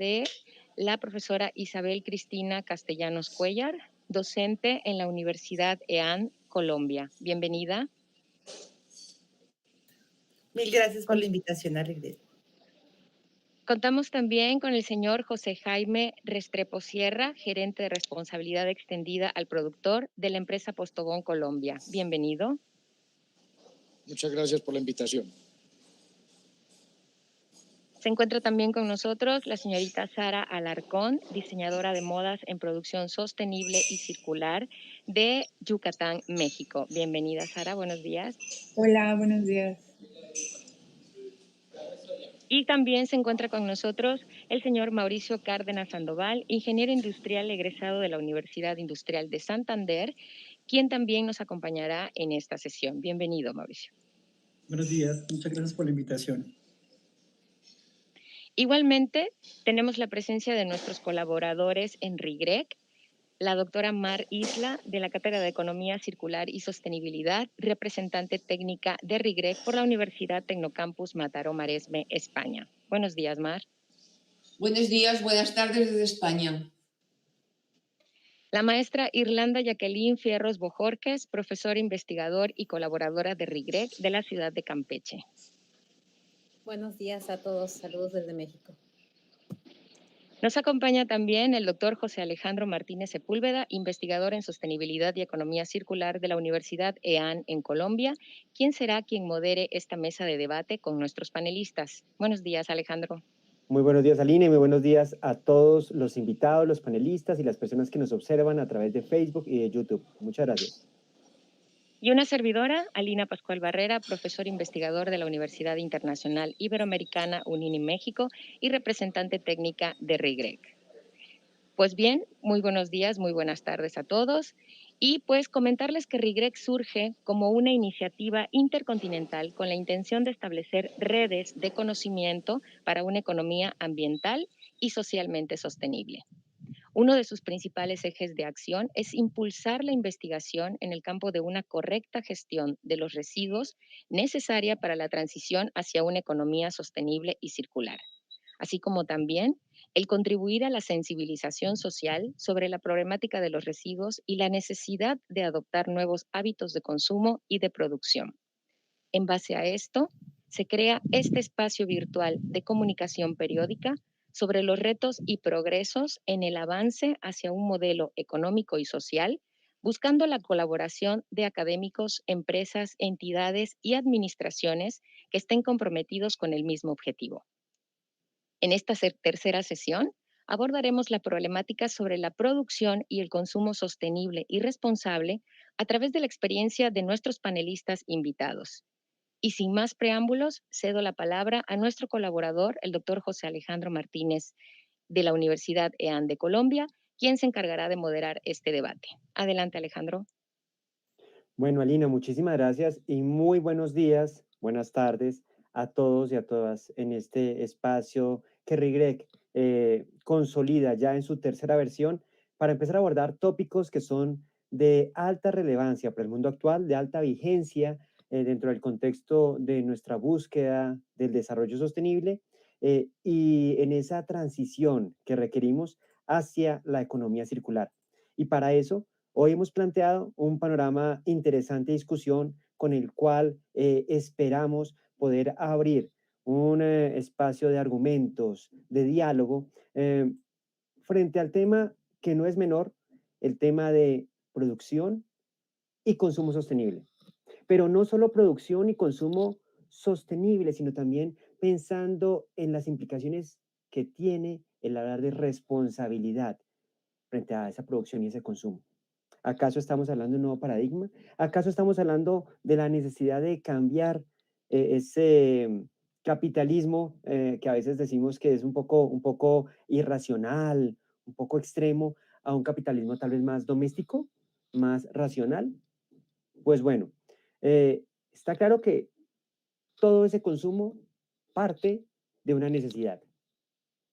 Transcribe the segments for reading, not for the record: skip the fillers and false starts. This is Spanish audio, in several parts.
de la profesora Isabel Cristina Castellanos Cuellar, docente en la Universidad EAN, Colombia. Bienvenida. Mil gracias por Con- la invitación a regreso. Contamos también con el señor José Jaime Restrepo Sierra, gerente de responsabilidad extendida al productor de la empresa Postobón Colombia. Bienvenido. Muchas gracias por la invitación. Se encuentra también con nosotros la señorita Sara Alarcón, diseñadora de modas en producción sostenible y circular de Yucatán, México. Bienvenida, Sara, buenos días. Hola, buenos días. Y también se encuentra con nosotros el señor Mauricio Cárdenas Sandoval, ingeniero industrial egresado de la Universidad Industrial de Santander, quien también nos acompañará en esta sesión. Bienvenido, Mauricio. Buenos días, muchas gracias por la invitación. Igualmente, tenemos la presencia de nuestros colaboradores en RIGREC, la doctora Mar Isla, de la Cátedra de Economía Circular y Sostenibilidad, representante técnica de RIGREC por la Universidad Tecnocampus Mataró Maresme, España. Buenos días, Mar. Buenos días, buenas tardes desde España. La maestra Irlanda Jacqueline Fierros Bojorques, profesora investigador y colaboradora de RIGREC de la ciudad de Campeche. Buenos días a todos, saludos desde México. Nos acompaña también el doctor José Alejandro Martínez Sepúlveda, investigador en sostenibilidad y economía circular de la Universidad EAN en Colombia, quien será quien modere esta mesa de debate con nuestros panelistas. Buenos días, Alejandro. Muy buenos días, Aline, y muy buenos días a todos los invitados, los panelistas y las personas que nos observan a través de Facebook y de YouTube. Muchas gracias. Y una servidora, Alina Pascual Barrera, profesor investigador de la Universidad Internacional Iberoamericana UNINI México y representante técnica de RIGREC. Pues bien, muy buenos días, muy buenas tardes a todos. Y pues comentarles que RIGREC surge como una iniciativa intercontinental con la intención de establecer redes de conocimiento para una economía ambiental y socialmente sostenible. Uno de sus principales ejes de acción es impulsar la investigación en el campo de una correcta gestión de los residuos necesaria para la transición hacia una economía sostenible y circular, así como también el contribuir a la sensibilización social sobre la problemática de los residuos y la necesidad de adoptar nuevos hábitos de consumo y de producción. En base a esto, se crea este espacio virtual de comunicación periódica sobre los retos y progresos en el avance hacia un modelo económico y social, buscando la colaboración de académicos, empresas, entidades y administraciones que estén comprometidos con el mismo objetivo. En esta tercera sesión abordaremos la problemática sobre la producción y el consumo sostenible y responsable a través de la experiencia de nuestros panelistas invitados. Y sin más preámbulos, cedo la palabra a nuestro colaborador, el doctor José Alejandro Martínez, de la Universidad EAN de Colombia, quien se encargará de moderar este debate. Adelante, Alejandro. Bueno, Alina, muchísimas gracias y muy buenos días, buenas tardes a todos y a todas en este espacio que RIGREC consolida ya en su tercera versión para empezar a abordar tópicos que son de alta relevancia para el mundo actual, de alta vigencia dentro del contexto de nuestra búsqueda del desarrollo sostenible y en esa transición que requerimos hacia la economía circular. Y para eso, hoy hemos planteado un panorama interesante de discusión con el cual esperamos poder abrir un espacio de argumentos, de diálogo, frente al tema que no es menor, el tema de producción y consumo sostenible. Pero no solo producción y consumo sostenible, sino también pensando en las implicaciones que tiene el hablar de responsabilidad frente a esa producción y ese consumo. ¿Acaso estamos hablando de un nuevo paradigma? ¿Acaso estamos hablando de la necesidad de cambiar ese capitalismo que a veces decimos que es un poco irracional, un poco extremo, a un capitalismo tal vez más doméstico, más racional? Pues bueno, está claro que todo ese consumo parte de una necesidad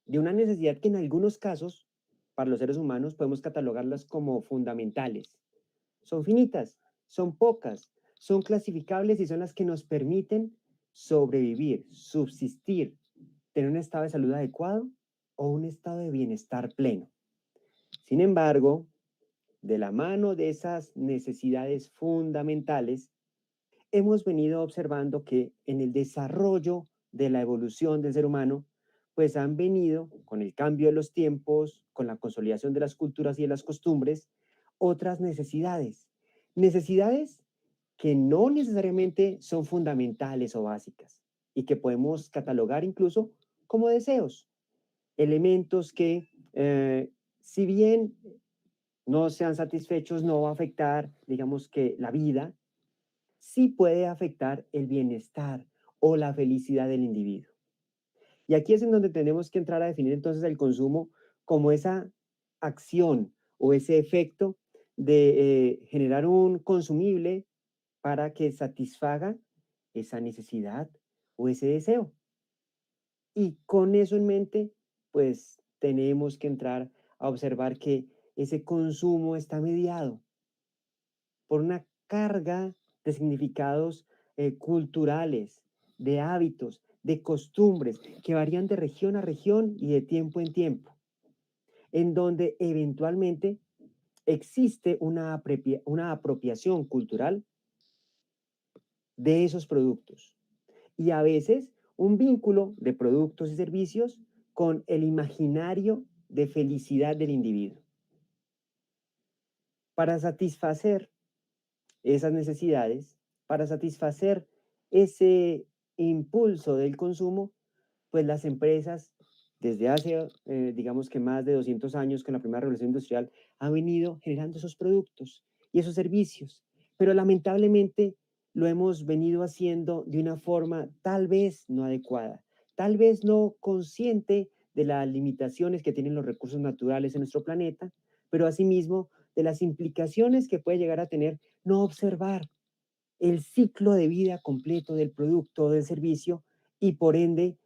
que en algunos casos, para los seres humanos, podemos catalogarlas como fundamentales. Son finitas, son pocas, son clasificables y son las que nos permiten sobrevivir, subsistir, tener un estado de salud adecuado o un estado de bienestar pleno. Sin embargo, de la mano de esas necesidades fundamentales, hemos venido observando que en el desarrollo de la evolución del ser humano, pues han venido, con el cambio de los tiempos, con la consolidación de las culturas y de las costumbres, otras necesidades. Necesidades que no necesariamente son fundamentales o básicas y que podemos catalogar incluso como deseos, elementos que, si bien no sean satisfechos, no va a afectar, digamos que la vida, sí puede afectar el bienestar o la felicidad del individuo. Y aquí es en donde tenemos que entrar a definir entonces el consumo como esa acción o ese efecto de generar un consumible para que satisfaga esa necesidad o ese deseo. Y con eso en mente, pues tenemos que entrar a observar que ese consumo está mediado por una carga de significados culturales, de hábitos, de costumbres que varían de región a región y de tiempo en tiempo, en donde eventualmente existe una apropiación cultural de esos productos y a veces un vínculo de productos y servicios con el imaginario de felicidad del individuo. Para satisfacer esas necesidades, para satisfacer ese impulso del consumo, pues las empresas desde hace, digamos que más de 200 años con la primera revolución industrial, han venido generando esos productos y esos servicios, pero lamentablemente lo hemos venido haciendo de una forma tal vez no adecuada, tal vez no consciente de las limitaciones que tienen los recursos naturales en nuestro planeta, pero asimismo de las implicaciones que puede llegar a tener no observar el ciclo de vida completo del producto o del servicio y por ende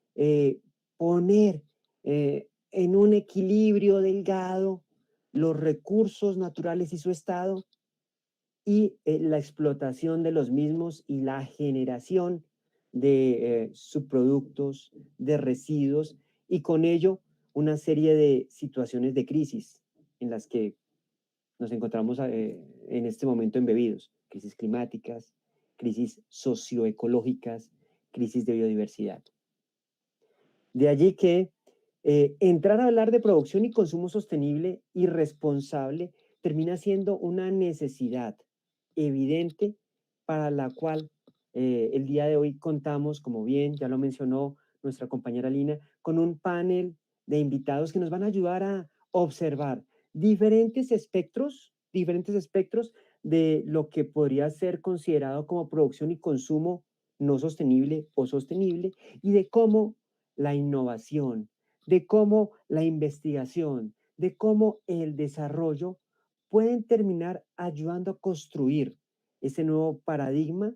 poner en un equilibrio delgado los recursos naturales y su estado y la explotación de los mismos y la generación de subproductos, de residuos y con ello una serie de situaciones de crisis en las que nos encontramos en este momento embebidos, crisis climáticas, crisis socioecológicas, crisis de biodiversidad. De allí que entrar a hablar de producción y consumo sostenible y responsable termina siendo una necesidad evidente para la cual el día de hoy contamos, como bien ya lo mencionó nuestra compañera Lina, con un panel de invitados que nos van a ayudar a observar diferentes espectros de lo que podría ser considerado como producción y consumo no sostenible o sostenible y de cómo la innovación, de cómo la investigación, de cómo el desarrollo pueden terminar ayudando a construir ese nuevo paradigma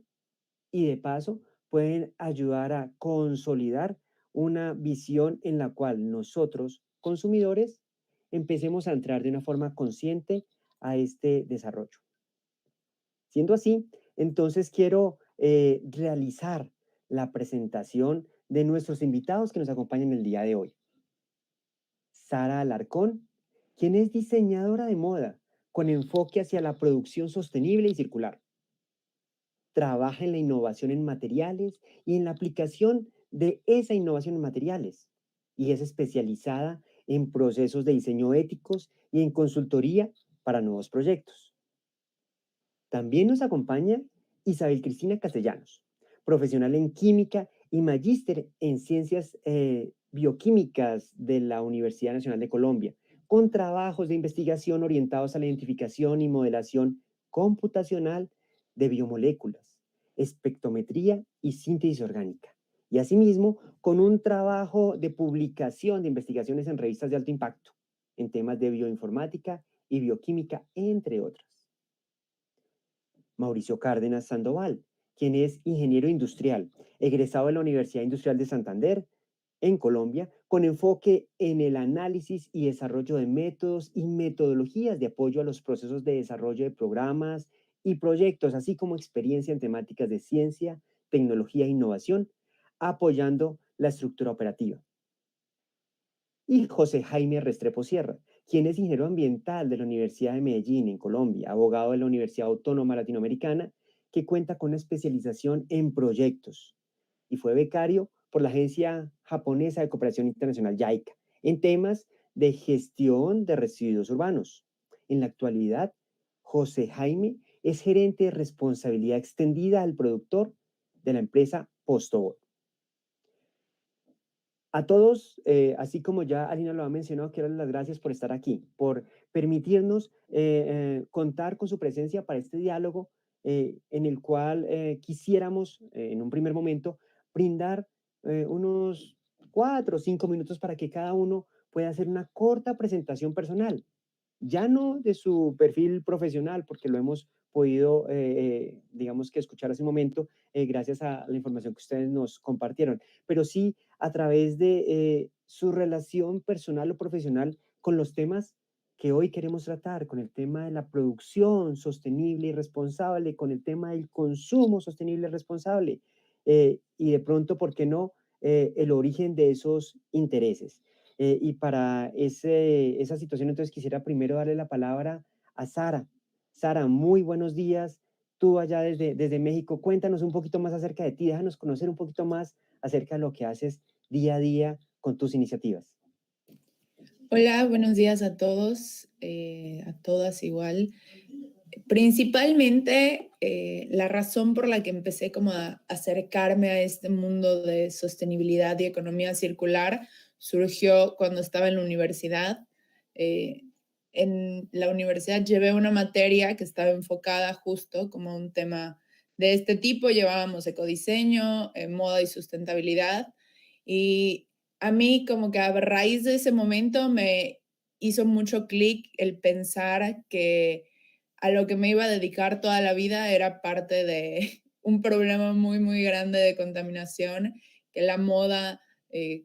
y de paso pueden ayudar a consolidar una visión en la cual nosotros, consumidores, empecemos a entrar de una forma consciente a este desarrollo. Siendo así, entonces quiero realizar la presentación de nuestros invitados que nos acompañan el día de hoy. Sara Alarcón, quien es diseñadora de moda con enfoque hacia la producción sostenible y circular. Trabaja en la innovación en materiales y en la aplicación de esa innovación en materiales y es especializada en procesos de diseño éticos y en consultoría para nuevos proyectos. También nos acompaña Isabel Cristina Castellanos, profesional en química y magíster en ciencias bioquímicas de la Universidad Nacional de Colombia, con trabajos de investigación orientados a la identificación y modelación computacional de biomoléculas, espectrometría y síntesis orgánica. Y asimismo, con un trabajo de publicación de investigaciones en revistas de alto impacto en temas de bioinformática y bioquímica, entre otras. Mauricio Cárdenas Sandoval, quien es ingeniero industrial, egresado de la Universidad Industrial de Santander, en Colombia, con enfoque en el análisis y desarrollo de métodos y metodologías de apoyo a los procesos de desarrollo de programas y proyectos, así como experiencia en temáticas de ciencia, tecnología e innovación, apoyando la estructura operativa. y José Jaime Restrepo Sierra, quien es ingeniero ambiental de la Universidad de Medellín, en Colombia, abogado de la Universidad Autónoma Latinoamericana, que cuenta con una especialización en proyectos y fue becario por la Agencia Japonesa de Cooperación Internacional JICA en temas de gestión de residuos urbanos. En la actualidad, José Jaime es gerente de responsabilidad extendida al productor de la empresa Postobón. A todos, así como ya Alina lo ha mencionado, quiero dar las gracias por estar aquí, por permitirnos contar con su presencia para este diálogo en el cual quisiéramos, en un primer momento, brindar unos 4 o 5 minutos para que cada uno pueda hacer una corta presentación personal, ya no de su perfil profesional, porque lo hemos podido, digamos que escuchar hace un momento, gracias a la información que ustedes nos compartieron, pero sí a través de su relación personal o profesional con los temas que hoy queremos tratar, con el tema de la producción sostenible y responsable, con el tema del consumo sostenible y responsable, y de pronto, ¿por qué no?, el origen de esos intereses. Y para esa situación, entonces quisiera primero darle la palabra a Sara. Sara, muy buenos días. Tú allá desde México, cuéntanos un poquito más acerca de ti, déjanos conocer un poquito más acerca de lo que haces día a día con tus iniciativas. Hola, buenos días a todos, a todas igual. Principalmente, la razón por la que empecé como a acercarme a este mundo de sostenibilidad y economía circular surgió cuando estaba en la universidad. En la universidad llevé una materia que estaba enfocada justo como a un tema de este tipo. Llevábamos ecodiseño, moda y sustentabilidad. Y a mí como que a raíz de ese momento me hizo mucho clic el pensar que a lo que me iba a dedicar toda la vida era parte de un problema muy, muy grande de contaminación, que la moda,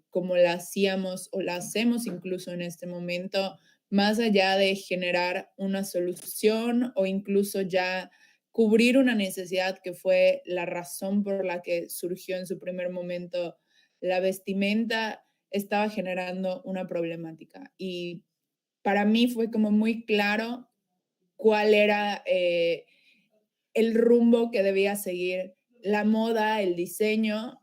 como la hacíamos o la hacemos incluso en este momento, más allá de generar una solución o incluso ya cubrir una necesidad que fue la razón por la que surgió en su primer momento la vestimenta, estaba generando una problemática. Y para mí fue como muy claro cuál era el rumbo que debía seguir la moda, el diseño.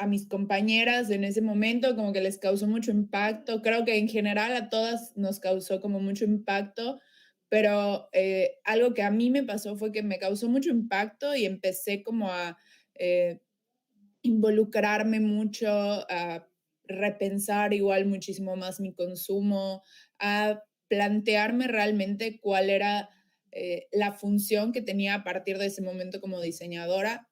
A mis compañeras en ese momento como que les causó mucho impacto. Creo que en general a todas nos causó como mucho impacto, pero algo que a mí me pasó fue que me causó mucho impacto y empecé como a eh, involucrarme mucho, a repensar igual muchísimo más mi consumo, a plantearme realmente cuál era la función que tenía a partir de ese momento como diseñadora.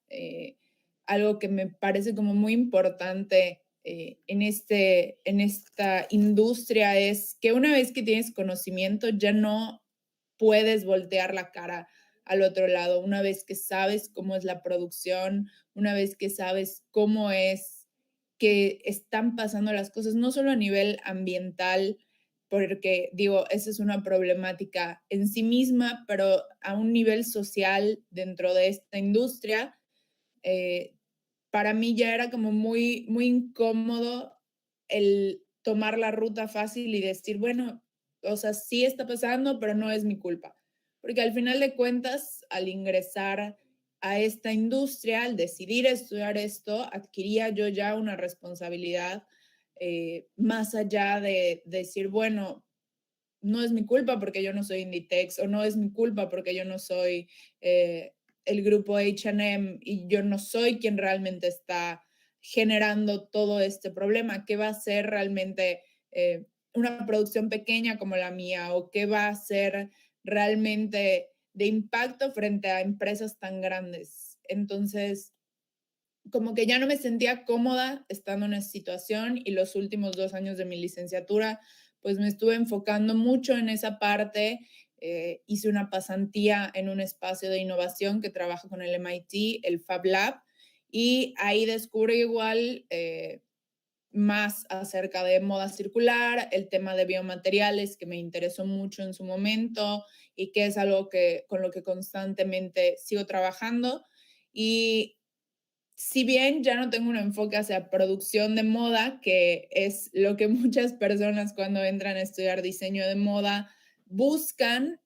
Algo que me parece como muy importante en esta industria es que una vez que tienes conocimiento ya no puedes voltear la cara al otro lado. Una vez que sabes cómo es la producción, una vez que sabes cómo es que están pasando las cosas, no solo a nivel ambiental, porque digo, esa es una problemática en sí misma, pero a un nivel social dentro de esta industria, eh, para mí ya era como muy, muy incómodo el tomar la ruta fácil y decir, bueno, o sea, sí está pasando, pero no es mi culpa. Porque al final de cuentas, al ingresar a esta industria, al decidir estudiar esto, adquiría yo ya una responsabilidad más allá de decir, bueno, no es mi culpa porque yo no soy Inditex o no es mi culpa porque yo no soy el grupo H&M y yo no soy quien realmente está generando todo este problema. ¿Qué va a ser realmente una producción pequeña como la mía o qué va a ser realmente de impacto frente a empresas tan grandes? Entonces, como que ya no me sentía cómoda estando en esa situación y los últimos 2 años de mi licenciatura, pues me estuve enfocando mucho en esa parte. Hice una pasantía en un espacio de innovación que trabaja con el MIT, el Fab Lab, y ahí descubrí igual más acerca de moda circular, el tema de biomateriales que me interesó mucho en su momento y que es algo con lo que constantemente sigo trabajando. Y si bien ya no tengo un enfoque hacia producción de moda, que es lo que muchas personas cuando entran a estudiar diseño de moda buscan,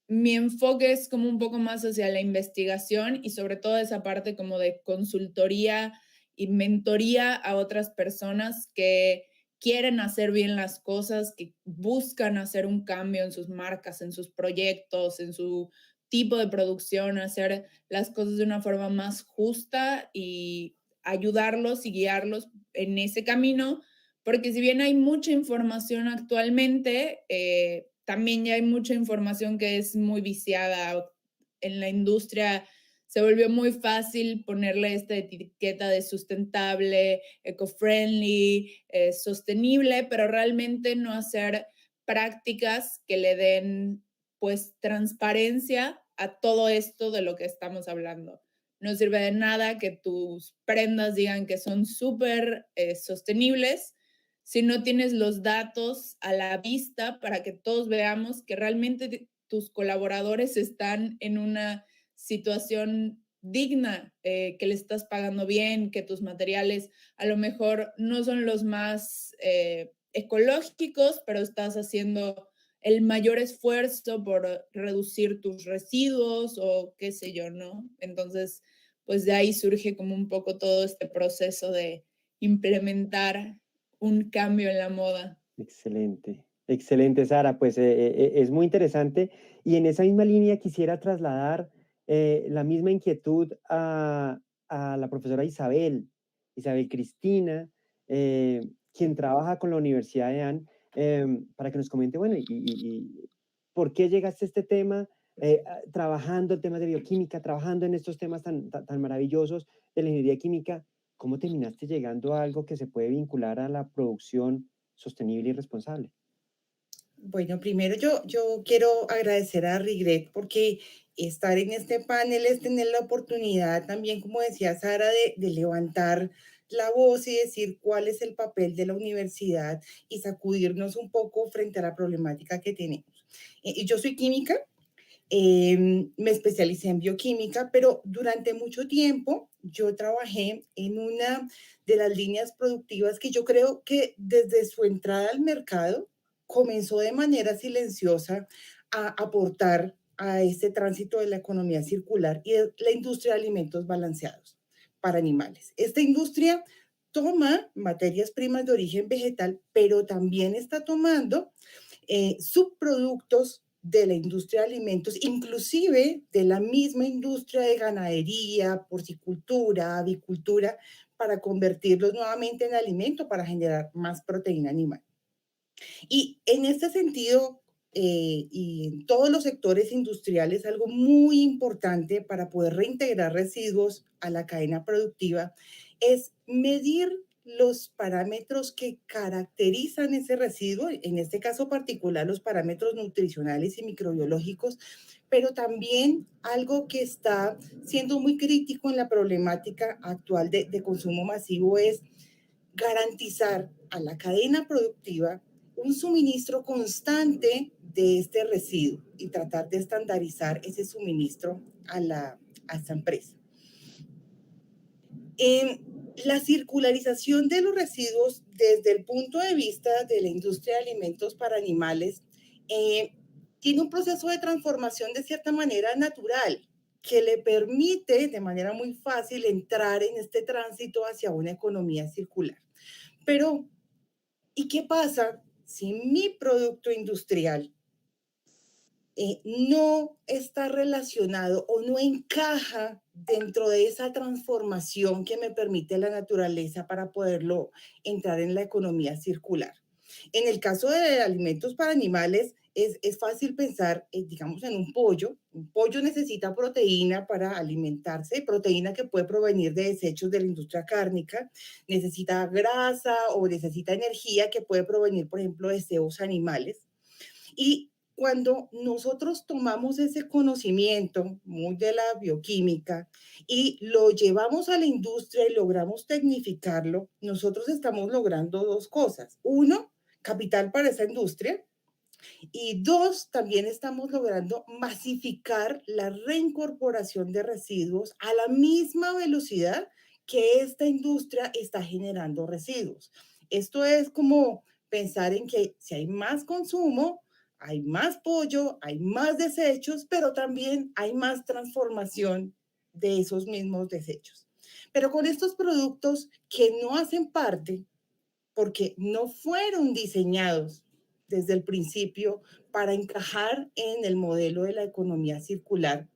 mi enfoque es como un poco más hacia la investigación y sobre todo esa parte como de consultoría y mentoría a otras personas que quieren hacer bien las cosas, que buscan hacer un cambio en sus marcas, en sus proyectos, en su tipo de producción, hacer las cosas de una forma más justa y ayudarlos y guiarlos en ese camino, porque si bien hay mucha información actualmente, también ya hay mucha información que es muy viciada. En la industria se volvió muy fácil ponerle esta etiqueta de sustentable, eco-friendly, sostenible, pero realmente no hacer prácticas que le den pues transparencia a todo esto de lo que estamos hablando. No sirve de nada que tus prendas digan que son súper sostenibles si no tienes los datos a la vista para que todos veamos que realmente tus colaboradores están en una situación digna, que le estás pagando bien, que tus materiales a lo mejor no son los más ecológicos, pero estás haciendo el mayor esfuerzo por reducir tus residuos o qué sé yo, ¿no? Entonces, pues de ahí surge como un poco todo este proceso de implementar un cambio en la moda. Excelente, excelente, Sara. Pues es muy interesante. Y en esa misma línea quisiera trasladar la misma inquietud a la profesora Isabel Cristina, quien trabaja con la Universidad de AN, para que nos comente, bueno, y por qué llegaste a este tema, trabajando en temas de bioquímica, trabajando en estos temas tan maravillosos de la ingeniería química. ¿Cómo terminaste llegando a algo que se puede vincular a la producción sostenible y responsable? Bueno, primero yo quiero agradecer a Rigret porque estar en este panel es tener la oportunidad también, como decía Sara, de levantar la voz y decir cuál es el papel de la universidad y sacudirnos un poco frente a la problemática que tenemos. Y yo soy química, me especialicé en bioquímica, pero durante mucho tiempo yo trabajé en una de las líneas productivas que yo creo que desde su entrada al mercado comenzó de manera silenciosa a aportar a este tránsito de la economía circular y de la industria de alimentos balanceados para animales. Esta industria toma materias primas de origen vegetal, pero también está tomando subproductos de la industria de alimentos, inclusive de la misma industria de ganadería, porcicultura, avicultura, para convertirlos nuevamente en alimento para generar más proteína animal. Y en este sentido, y en todos los sectores industriales, algo muy importante para poder reintegrar residuos a la cadena productiva es medir los parámetros que caracterizan ese residuo, en este caso particular los parámetros nutricionales y microbiológicos, pero también algo que está siendo muy crítico en la problemática actual de consumo masivo es garantizar a la cadena productiva un suministro constante de este residuo y tratar de estandarizar ese suministro a esta empresa. La circularización de los residuos desde el punto de vista de la industria de alimentos para animales tiene un proceso de transformación de cierta manera natural que le permite de manera muy fácil entrar en este tránsito hacia una economía circular. Pero, ¿y qué pasa si mi producto industrial no está relacionado o no encaja dentro de esa transformación que me permite la naturaleza para poderlo entrar en la economía circular? En el caso de alimentos para animales, es fácil pensar, digamos, en un pollo. Un pollo necesita proteína para alimentarse, proteína que puede provenir de desechos de la industria cárnica, necesita grasa o necesita energía que puede provenir, por ejemplo, de cebos animales. Y cuando nosotros tomamos ese conocimiento muy de la bioquímica y lo llevamos a la industria y logramos tecnificarlo, nosotros estamos logrando dos cosas. Uno, capital para esa industria, Y dos, también estamos logrando masificar la reincorporación de residuos a la misma velocidad que esta industria está generando residuos. Esto es como pensar en que si hay más consumo, hay más pollo, hay más desechos, pero también hay más transformación de esos mismos desechos. Pero con estos productos que no hacen parte, porque no fueron diseñados desde el principio para encajar en el modelo de la economía circular,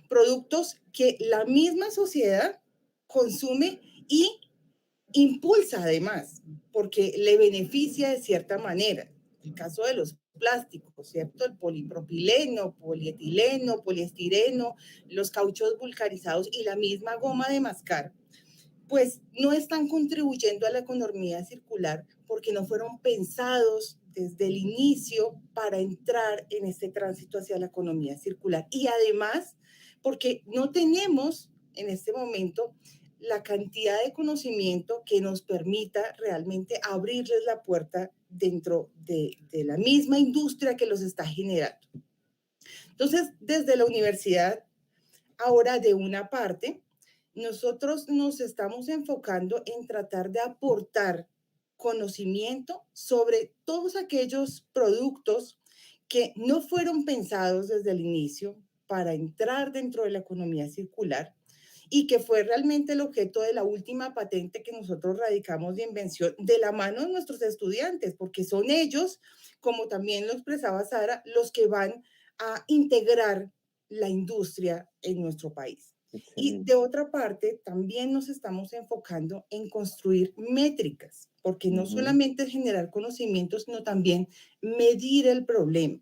productos que la misma sociedad consume y impulsa además, porque le beneficia de cierta manera. El caso de los plásticos, ¿cierto? El polipropileno, polietileno, poliestireno, los cauchos vulcanizados y la misma goma de mascar, pues no están contribuyendo a la economía circular porque no fueron pensados desde el inicio para entrar en este tránsito hacia la economía circular. Y además, porque no tenemos en este momento la cantidad de conocimiento que nos permita realmente abrirles la puerta dentro de la misma industria que los está generando. Entonces, desde la universidad, ahora de una parte, nosotros nos estamos enfocando en tratar de aportar conocimiento sobre todos aquellos productos que no fueron pensados desde el inicio para entrar dentro de la economía circular y que fue realmente el objeto de la última patente que nosotros radicamos de invención de la mano de nuestros estudiantes, porque son ellos, como también lo expresaba Sara, los que van a integrar la industria en nuestro país. Y Excelente. de otra parte, también nos estamos enfocando en construir métricas, porque no Ujú. solamente es generar conocimientos, sino también medir el problema.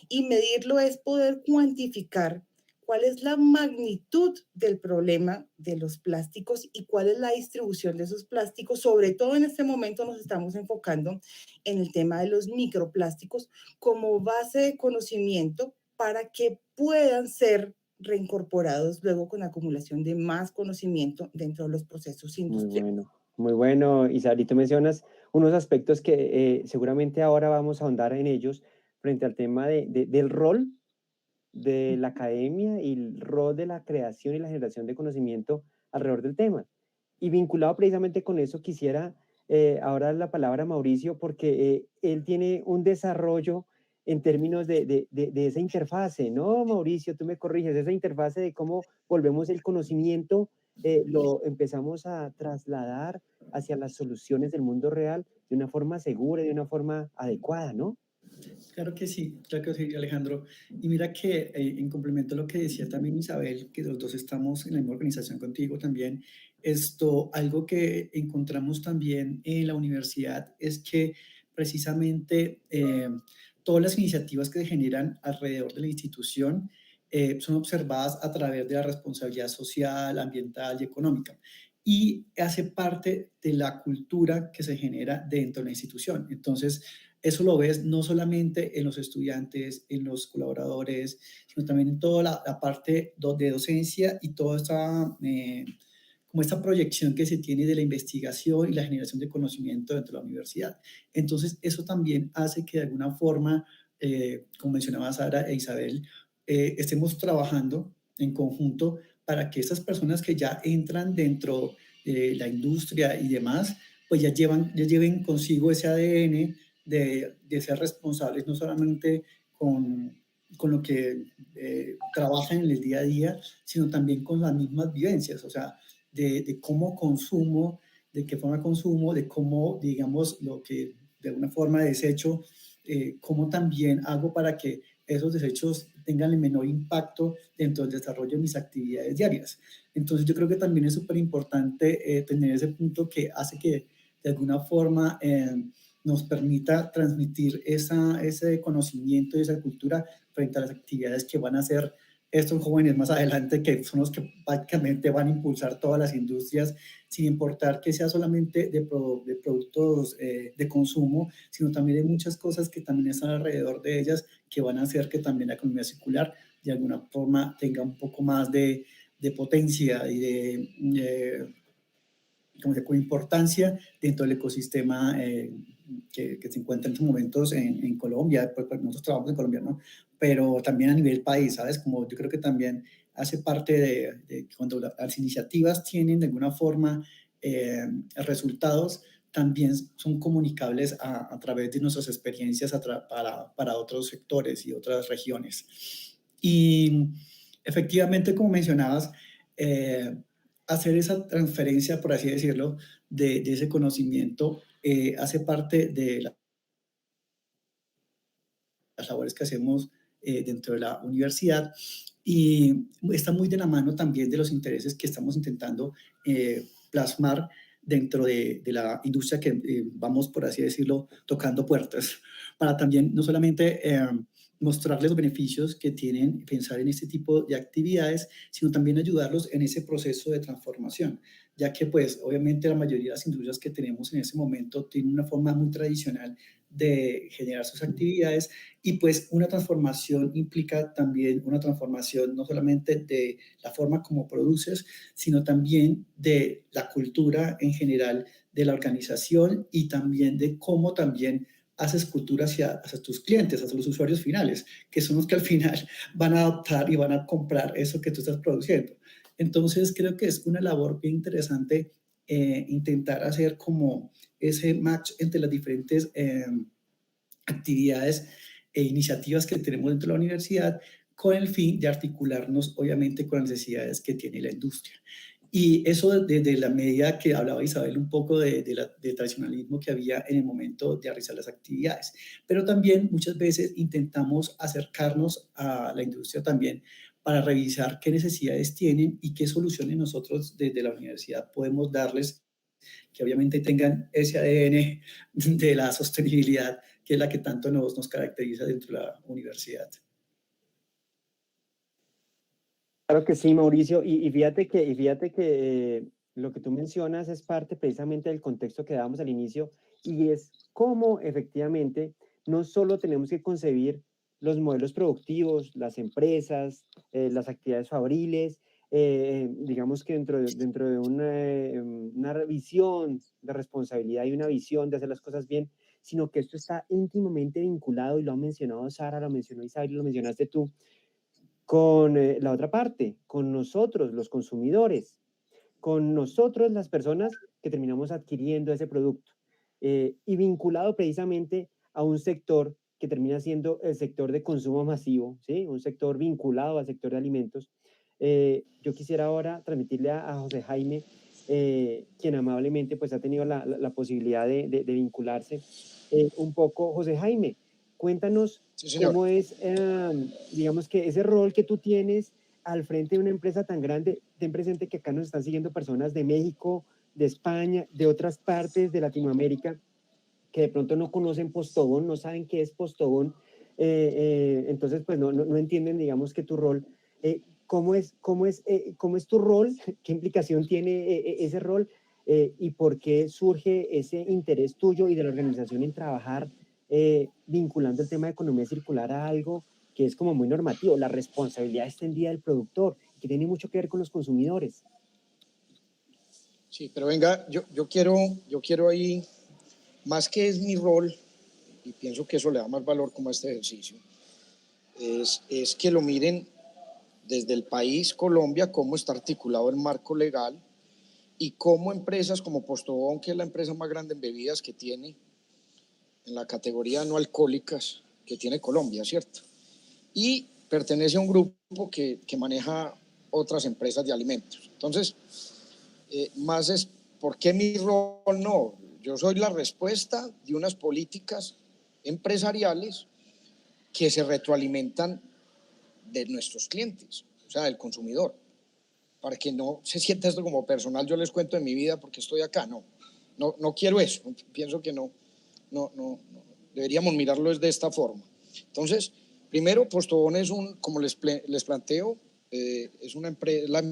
Y medirlo es poder cuantificar cuál es la magnitud del problema de los plásticos y cuál es la distribución de esos plásticos. Sobre todo en este momento nos estamos enfocando en el tema de los microplásticos como base de conocimiento para que puedan ser reincorporados luego con acumulación de más conocimiento dentro de los procesos Muy industriales. bueno, muy bueno. Isabel, y tú mencionas unos aspectos que seguramente ahora vamos a ahondar en ellos frente al tema del rol de la academia y el rol de la creación y la generación de conocimiento alrededor del tema. Y vinculado precisamente con eso, quisiera ahora la palabra a Mauricio, porque él tiene un desarrollo en términos de esa interfase, ¿no, Mauricio? Tú me corriges, esa interfase de cómo volvemos el conocimiento, lo empezamos a trasladar hacia las soluciones del mundo real de una forma segura y de una forma adecuada, ¿no? Claro que sí, Alejandro. Y mira que en complemento a lo que decía también Isabel, que los dos estamos en la misma organización contigo también, algo que encontramos también en la universidad es que precisamente todas las iniciativas que se generan alrededor de la institución son observadas a través de la responsabilidad social, ambiental y económica. Y hace parte de la cultura que se genera dentro de la institución. Entonces, eso lo ves no solamente en los estudiantes, en los colaboradores, sino también en toda la parte de docencia y toda esta, como esta proyección que se tiene de la investigación y la generación de conocimiento dentro de la universidad. Entonces, eso también hace que de alguna forma, como mencionaba Sara e Isabel, estemos trabajando en conjunto para que esas personas que ya entran dentro de la industria y demás, pues ya lleven consigo ese ADN de ser responsables no solamente con lo que trabajan en el día a día, sino también con las mismas vivencias, o sea, de cómo consumo, de qué forma consumo, de cómo, digamos, lo que de alguna forma desecho, cómo también hago para que esos desechos tengan el menor impacto dentro del desarrollo de mis actividades diarias. Entonces yo creo que también es súper importante tener ese punto que hace que de alguna forma nos permita transmitir ese conocimiento y esa cultura frente a las actividades que van a hacer estos jóvenes más adelante, que son los que prácticamente van a impulsar todas las industrias, sin importar que sea solamente de productos de consumo, sino también de muchas cosas que también están alrededor de ellas, que van a hacer que también la economía circular de alguna forma tenga un poco más de potencia y de como de importancia dentro del ecosistema que se encuentra en estos momentos en Colombia, pues nosotros trabajamos en Colombia, ¿no? Pero también a nivel país, ¿sabes? Como yo creo que también hace parte de cuando las iniciativas tienen de alguna forma resultados, también son comunicables a través de nuestras experiencias para otros sectores y otras regiones. Y efectivamente, como mencionabas, hacer esa transferencia, por así decirlo, de ese conocimiento hace parte de las labores que hacemos dentro de la universidad y está muy de la mano también de los intereses que estamos intentando plasmar dentro de la industria que vamos, por así decirlo, tocando puertas, para también no solamente mostrarles los beneficios que tienen pensar en este tipo de actividades, sino también ayudarlos en ese proceso de transformación, ya que pues obviamente la mayoría de las industrias que tenemos en ese momento tienen una forma muy tradicional de generar sus actividades y pues una transformación implica también una transformación no solamente de la forma como produces, sino también de la cultura en general de la organización y también de cómo también haces cultura hacia tus clientes, hacia los usuarios finales, que son los que al final van a adoptar y van a comprar eso que tú estás produciendo. Entonces creo que es una labor bien interesante intentar hacer como ese match entre las diferentes actividades e iniciativas que tenemos dentro de la universidad con el fin de articularnos obviamente con las necesidades que tiene la industria. Y eso desde la medida que hablaba Isabel un poco de tradicionalismo que había en el momento de realizar las actividades. Pero también muchas veces intentamos acercarnos a la industria también para revisar qué necesidades tienen y qué soluciones nosotros desde la universidad podemos darles que obviamente tengan ese ADN de la sostenibilidad, que es la que tanto nos caracteriza dentro de la universidad. Claro que sí, Mauricio, y fíjate que lo que tú mencionas es parte precisamente del contexto que dábamos al inicio, y es cómo efectivamente no solo tenemos que concebir los modelos productivos, las empresas, las actividades fabriles, digamos que dentro de una visión de responsabilidad y una visión de hacer las cosas bien, sino que esto está íntimamente vinculado, y lo ha mencionado Sara, lo mencionó Isabel, lo mencionaste tú, con la otra parte, con nosotros, los consumidores, con nosotros, las personas que terminamos adquiriendo ese producto, y vinculado precisamente a un sector que termina siendo el sector de consumo masivo, ¿sí? Un sector vinculado al sector de alimentos. Yo quisiera ahora transmitirle a José Jaime, quien amablemente pues ha tenido la posibilidad de vincularse un poco. José Jaime, cuéntanos Sí, señor. cómo es, digamos que ese rol que tú tienes al frente de una empresa tan grande. Ten presente que acá nos están siguiendo personas de México, de España, de otras partes de Latinoamérica, que de pronto no conocen Postobón, no saben qué es Postobón, entonces pues no entienden, digamos, que tu rol, cómo es tu rol, qué implicación tiene ese rol, y por qué surge ese interés tuyo y de la organización en trabajar vinculando el tema de economía circular a algo que es como muy normativo, la responsabilidad extendida del productor, que tiene mucho que ver con los consumidores. Sí, pero venga, yo quiero ahí, más que es mi rol, y pienso que eso le da más valor como a este ejercicio, es que lo miren desde el país, Colombia, cómo está articulado el marco legal y cómo empresas como Postobón, que es la empresa más grande en bebidas que tiene en la categoría no alcohólicas que tiene Colombia, ¿cierto? Y pertenece a un grupo que maneja otras empresas de alimentos. Entonces, más es, ¿por qué mi rol no? Yo soy la respuesta de unas políticas empresariales que se retroalimentan de nuestros clientes, o sea, del consumidor. Para que no se sienta esto como personal, yo les cuento de mi vida porque estoy acá, no quiero eso, pienso que no, deberíamos mirarlo de esta forma. Entonces, primero, Postobón es como les planteo, es la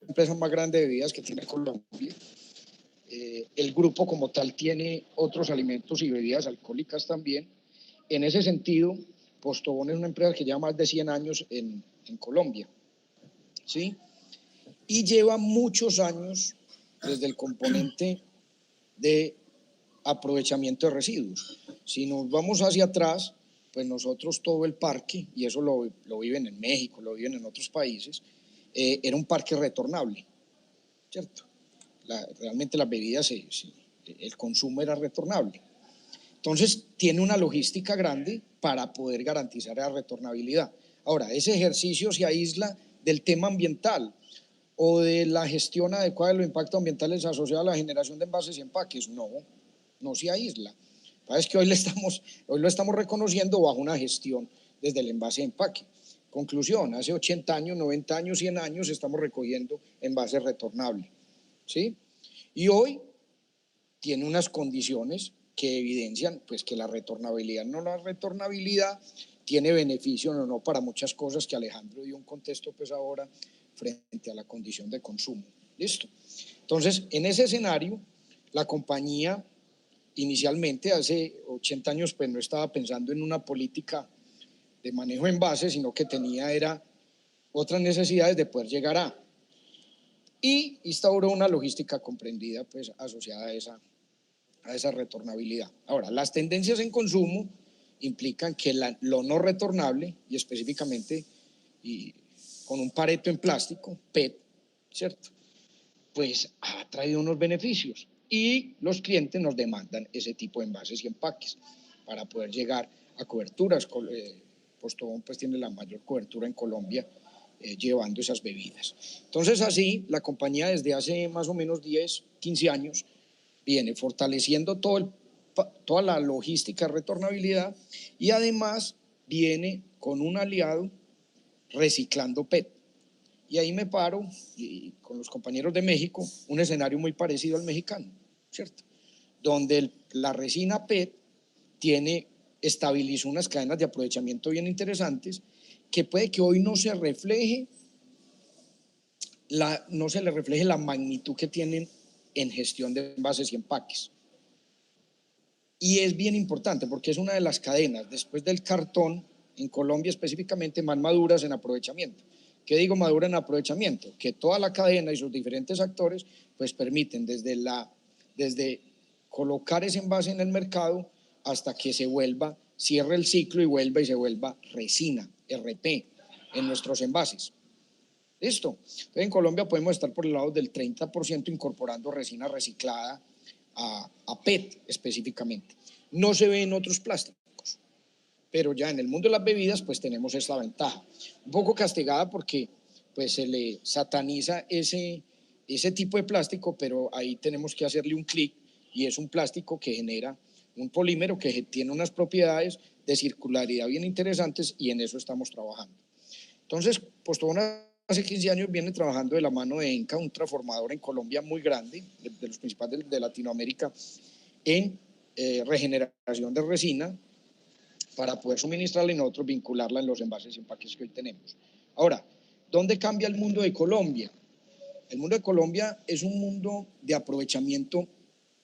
empresa más grande de bebidas que tiene Colombia. El grupo como tal tiene otros alimentos y bebidas alcohólicas también. En ese sentido, Postobón es una empresa que lleva más de 100 años en Colombia, ¿sí? Y lleva muchos años desde el componente de aprovechamiento de residuos. Si nos vamos hacia atrás, pues nosotros todo el parque, y eso lo viven en México, lo viven en otros países, era un parque retornable, ¿cierto? Realmente las bebidas, el consumo era retornable. Entonces, tiene una logística grande para poder garantizar la retornabilidad. Ahora, ese ejercicio se aísla del tema ambiental o de la gestión adecuada de los impactos ambientales asociados a la generación de envases y empaques. No se aísla. Es que hoy lo estamos reconociendo bajo una gestión desde el envase y empaque. Conclusión, hace 80 años, 90 años, 100 años estamos recogiendo envases retornables, ¿sí? Y hoy tiene unas condiciones que evidencian pues, que la retornabilidad tiene beneficio o no para muchas cosas que Alejandro dio un contexto pues ahora frente a la condición de consumo. ¿Listo? Entonces, en ese escenario, la compañía inicialmente, hace 80 años, pues no estaba pensando en una política de manejo de envases, sino que era otras necesidades de poder llegar y instauró una logística comprendida, pues asociada a esa retornabilidad. Ahora, las tendencias en consumo implican que lo no retornable, y específicamente con un Pareto en plástico, PET, ¿cierto? Pues ha traído unos beneficios y los clientes nos demandan ese tipo de envases y empaques para poder llegar a coberturas. Postobón pues tiene la mayor cobertura en Colombia llevando esas bebidas. Entonces así la compañía desde hace más o menos 10, 15 años viene fortaleciendo toda la logística de retornabilidad y además viene con un aliado reciclando PET. Y ahí me paro, y con los compañeros de México, un escenario muy parecido al mexicano, ¿cierto? Donde la resina PET estabilizó unas cadenas de aprovechamiento bien interesantes que puede que hoy no se le refleje la magnitud que tienen en gestión de envases y empaques. Y es bien importante porque es una de las cadenas, después del cartón, en Colombia específicamente, más maduras en aprovechamiento. ¿Qué digo madura en aprovechamiento? Que toda la cadena y sus diferentes actores pues permiten desde colocar ese envase en el mercado hasta que cierre el ciclo y se vuelva resina, RP, en nuestros envases. ¿Listo? Entonces, en Colombia podemos estar por el lado del 30% incorporando resina reciclada a PET específicamente. No se ve en otros plásticos, pero ya en el mundo de las bebidas pues tenemos esta ventaja. Un poco castigada porque pues se le sataniza ese tipo de plástico, pero ahí tenemos que hacerle un clic y es un plástico que genera un polímero que tiene unas propiedades de circularidad bien interesantes y en eso estamos trabajando. Entonces, Postobón hace 15 años viene trabajando de la mano de ENCA, un transformador en Colombia muy grande, de los principales de Latinoamérica, en regeneración de resina para poder suministrarla y nosotros vincularla en los envases y empaques que hoy tenemos. Ahora, ¿dónde cambia el mundo de Colombia? El mundo de Colombia es un mundo de aprovechamiento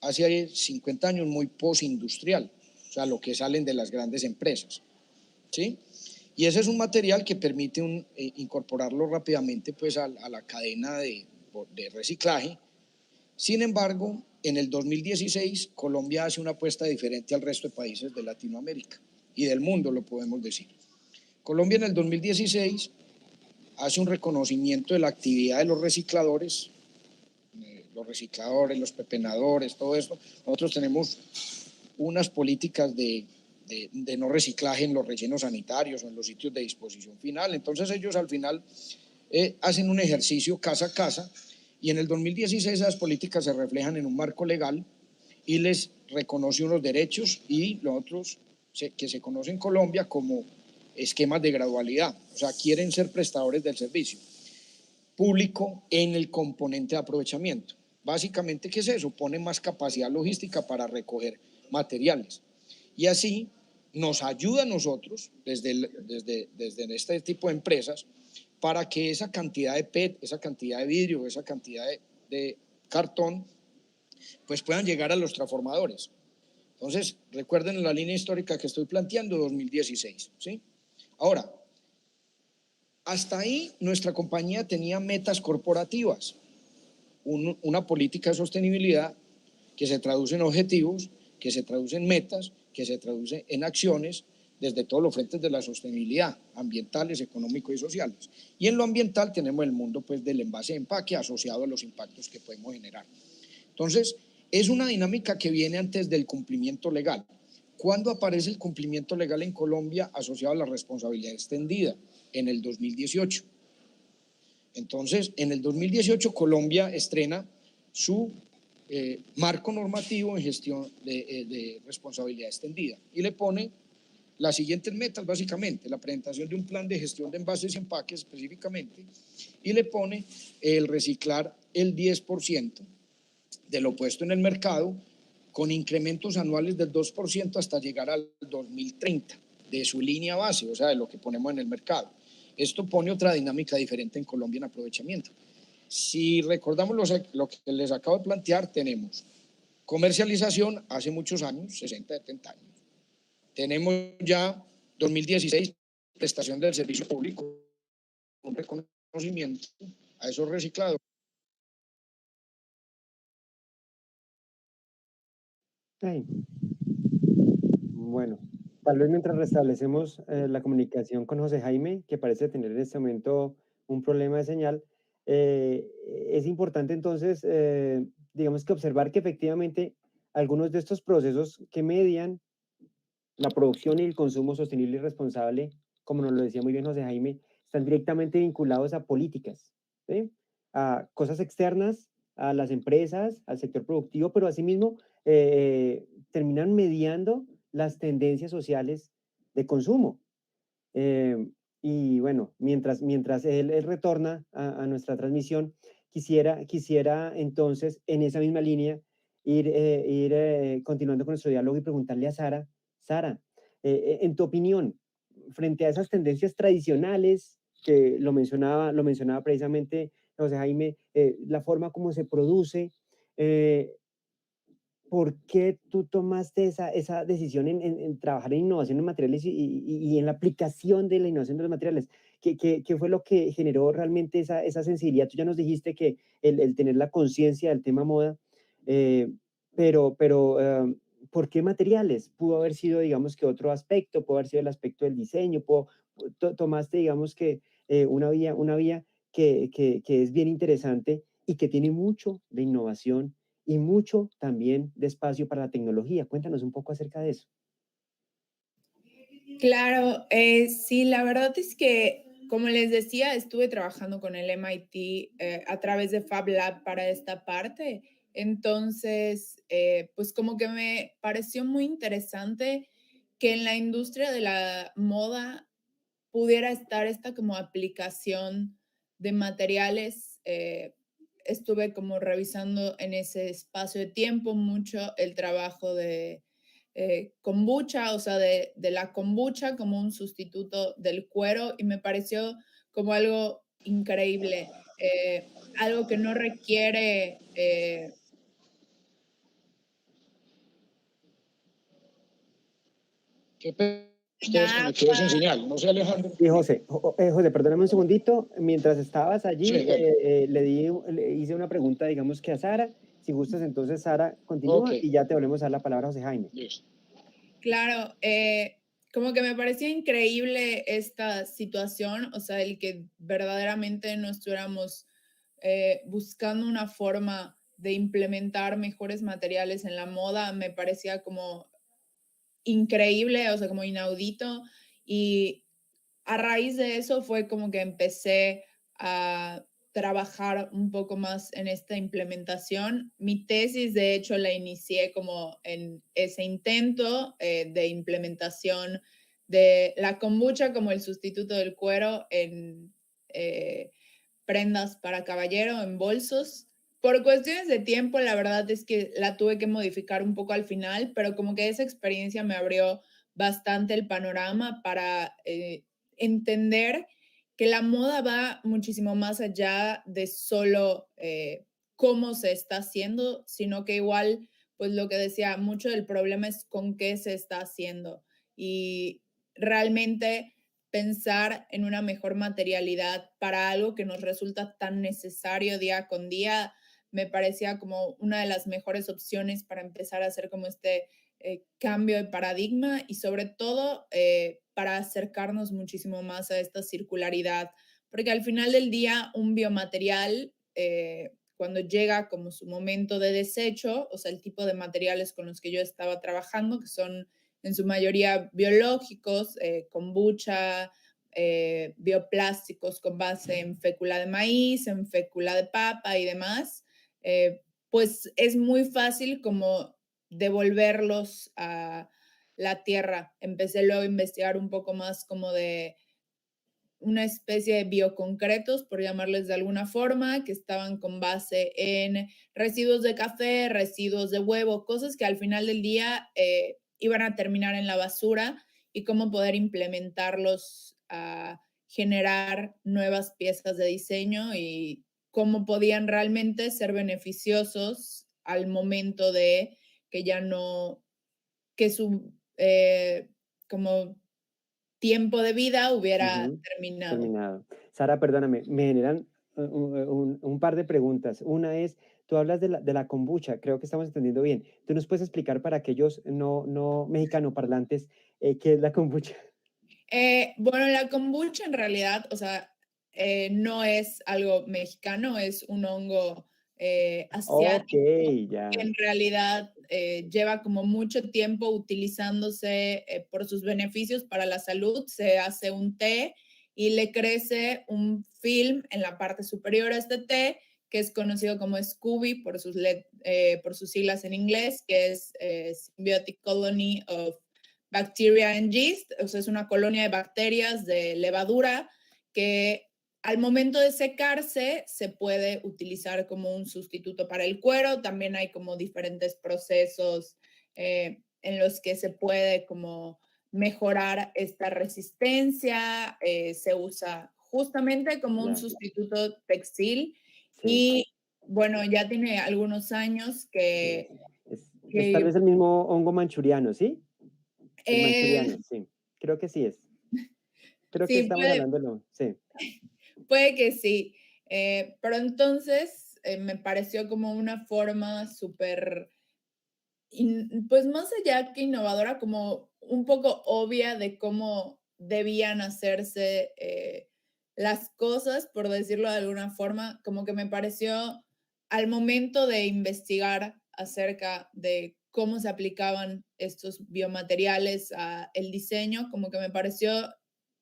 hace 50 años muy postindustrial, o sea, lo que salen de las grandes empresas, ¿sí? Y ese es un material que permite incorporarlo rápidamente pues, a la cadena de reciclaje. Sin embargo, en el 2016, Colombia hace una apuesta diferente al resto de países de Latinoamérica y del mundo, lo podemos decir. Colombia en el 2016 hace un reconocimiento de la actividad de los recicladores, los pepenadores, todo esto. Nosotros tenemos unas políticas de no reciclaje en los rellenos sanitarios o en los sitios de disposición final. Entonces ellos al final hacen un ejercicio casa a casa y en el 2016 esas políticas se reflejan en un marco legal y les reconoce unos derechos y los otros que se conocen en Colombia como esquemas de gradualidad, o sea, quieren ser prestadores del servicio público en el componente de aprovechamiento. Básicamente, ¿qué es eso? Pone más capacidad logística para recoger materiales. Y así nos ayuda a nosotros, desde este tipo de empresas, para que esa cantidad de PET, esa cantidad de vidrio, esa cantidad de cartón, pues puedan llegar a los transformadores. Entonces, recuerden la línea histórica que estoy planteando, 2016, ¿sí? Ahora, hasta ahí nuestra compañía tenía metas corporativas, una política de sostenibilidad que se traduce en objetivos que se traduce en metas, que se traduce en acciones desde todos los frentes de la sostenibilidad, ambientales, económicos y sociales. Y en lo ambiental tenemos el mundo pues, del envase de empaque asociado a los impactos que podemos generar. Entonces, es una dinámica que viene antes del cumplimiento legal. ¿Cuándo aparece el cumplimiento legal en Colombia asociado a la responsabilidad extendida? En el 2018. Entonces, en el 2018 Colombia estrena su marco normativo en gestión de responsabilidad extendida y le pone las siguientes metas básicamente, la presentación de un plan de gestión de envases y empaques específicamente, y le pone el reciclar el 10% de lo puesto en el mercado con incrementos anuales del 2% hasta llegar al 2030 de su línea base, o sea, de lo que ponemos en el mercado. Esto pone otra dinámica diferente en Colombia en aprovechamiento. Si recordamos lo que les acabo de plantear, tenemos comercialización hace muchos años, 60, 70 años. Tenemos ya 2016, prestación del servicio público, un reconocimiento a esos reciclados. Ay, bueno, tal vez mientras restablecemos la comunicación con José Jaime, que parece tener en este momento un problema de señal, es importante entonces, digamos que observar que efectivamente algunos de estos procesos que median la producción y el consumo sostenible y responsable, como nos lo decía muy bien José Jaime, están directamente vinculados a políticas, ¿sí? A cosas externas, a las empresas, al sector productivo, pero asimismo terminan mediando las tendencias sociales de consumo. Eh, y bueno, mientras él retorna a nuestra transmisión, quisiera entonces en esa misma línea ir continuando con nuestro diálogo y preguntarle a Sara, Sara, en tu opinión, frente a esas tendencias tradicionales que lo mencionaba precisamente José Jaime, la forma como se produce, eh, ¿por qué tú tomaste esa decisión en trabajar en innovación en materiales y en la aplicación de la innovación de los materiales? ¿Qué fue lo que generó realmente esa sensibilidad? Tú ya nos dijiste que el tener la conciencia del tema moda, eh, pero ¿por qué materiales? Pudo haber sido, digamos, que otro aspecto, pudo haber sido el aspecto del diseño, tomaste, digamos, que una vía que es bien interesante y que tiene mucho de innovación y mucho también de espacio para la tecnología. Cuéntanos un poco acerca de eso. Claro, sí, la verdad es que, como les decía, estuve trabajando con el MIT a través de Fab Lab para esta parte. Entonces, pues como que me pareció muy interesante que en la industria de la moda pudiera estar esta como aplicación de materiales. Estuve como revisando en ese espacio de tiempo mucho el trabajo de kombucha, o sea, de la kombucha como un sustituto del cuero y me pareció como algo increíble, algo que no requiere ¿Qué ustedes nada. conectados sin señal? No sé, Alejandro. Sí, José, perdóname un segundito. Mientras estabas Sí, allí, dale. le hice una pregunta, digamos que a Sara. Si gustas, entonces, Sara, Ok, continúa y ya te volvemos a dar la palabra a José Jaime. listo. Claro, como que me parecía increíble esta situación, o sea, el que verdaderamente no estuviéramos buscando una forma de implementar mejores materiales en la moda, me parecía como increíble, o sea, como inaudito. Y a raíz de eso fue como que empecé a trabajar un poco más en esta implementación. Mi tesis, de hecho, la inicié como en ese intento de implementación de la kombucha como el sustituto del cuero en prendas para caballero, en bolsos. Por cuestiones de tiempo, la verdad es que la tuve que modificar un poco al final, pero como que esa experiencia me abrió bastante el panorama para entender que la moda va muchísimo más allá de solo cómo se está haciendo, sino que igual, pues lo que decía, mucho del problema es con qué se está haciendo. Y realmente pensar en una mejor materialidad para algo que nos resulta tan necesario día con día, me parecía como una de las mejores opciones para empezar a hacer como este cambio de paradigma y sobre todo para acercarnos muchísimo más a esta circularidad, porque al final del día un biomaterial, cuando llega como su momento de desecho, o sea, el tipo de materiales con los que yo estaba trabajando, que son en su mayoría biológicos, kombucha, bioplásticos con base en fécula de maíz, en fécula de papa y demás, pues es muy fácil como devolverlos a la tierra. Empecé luego a investigar un poco más como de una especie de bioconcretos, por llamarles de alguna forma, que estaban con base en residuos de café, residuos de huevo, cosas que al final del día iban a terminar en la basura y cómo poder implementarlos a generar nuevas piezas de diseño y cómo podían realmente ser beneficiosos al momento de que ya no, que su como tiempo de vida hubiera Ujú, terminado. terminado. Sara, perdóname, me generan un par de preguntas. Una es, tú hablas de la kombucha, creo que estamos entendiendo bien. ¿Tú nos puedes explicar para aquellos no mexicanoparlantes qué es la kombucha? Bueno, la kombucha en realidad, o sea, no es algo mexicano, es un hongo Ok, asiático que ya, en realidad lleva como mucho tiempo utilizándose por sus beneficios para la salud. Se hace un té y le crece un film en la parte superior a este té, que es conocido como SCOBY por sus siglas en inglés, que es Symbiotic Colony of Bacteria and Yeast, o sea, es una colonia de bacterias de levadura que al momento de secarse se puede utilizar como un sustituto para el cuero. También hay como diferentes procesos en los que se puede como mejorar esta resistencia. Se usa justamente como un ya, sustituto textil sí. y bueno, ya tiene algunos años Es, que, es tal que vez el mismo hongo manchuriano, ¿sí? El eh, manchuriano, sí. Creo que sí es. Creo que sí, estamos hablando de lo, sí. puede que sí, pero entonces me pareció como una forma súper, pues más allá que innovadora, como un poco obvia de cómo debían hacerse las cosas, por decirlo de alguna forma, como que me pareció al momento de investigar acerca de cómo se aplicaban estos biomateriales a el diseño, como que me pareció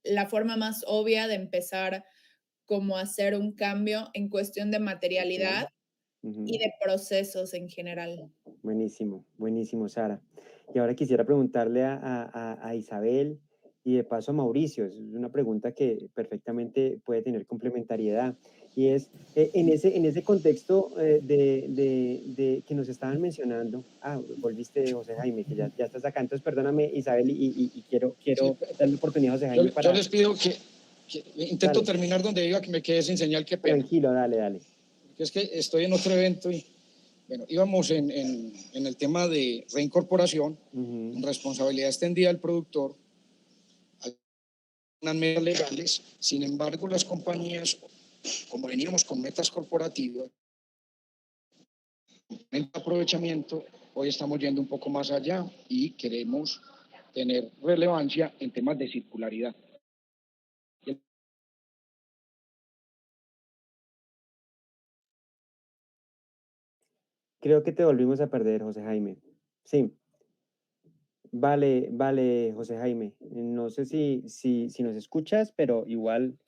la forma más obvia de empezar como hacer un cambio en cuestión de Ok, materialidad y ujú. de procesos en general. Buenísimo, buenísimo, Sara. Y ahora quisiera preguntarle a Isabel y de paso a Mauricio, es una pregunta que perfectamente puede tener complementariedad, y es, en ese contexto de que nos estaban mencionando, volviste José Jaime, que ya estás acá, entonces perdóname Isabel y Sí, quiero darle oportunidad a José Jaime yo para, les pido que intento dale, terminar donde iba, que me quedé sin señal, qué pena. tranquilo, dale. Porque es que estoy en otro evento y, bueno, íbamos en el tema de reincorporación, Ujú. responsabilidad extendida del productor, unas metas legales. Sin embargo, las compañías, como veníamos con metas corporativas, en el aprovechamiento, hoy estamos yendo un poco más allá y queremos tener relevancia en temas de circularidad. Creo que te volvimos a perder, José Jaime. Sí. Vale, José Jaime. No sé si nos escuchas, pero igual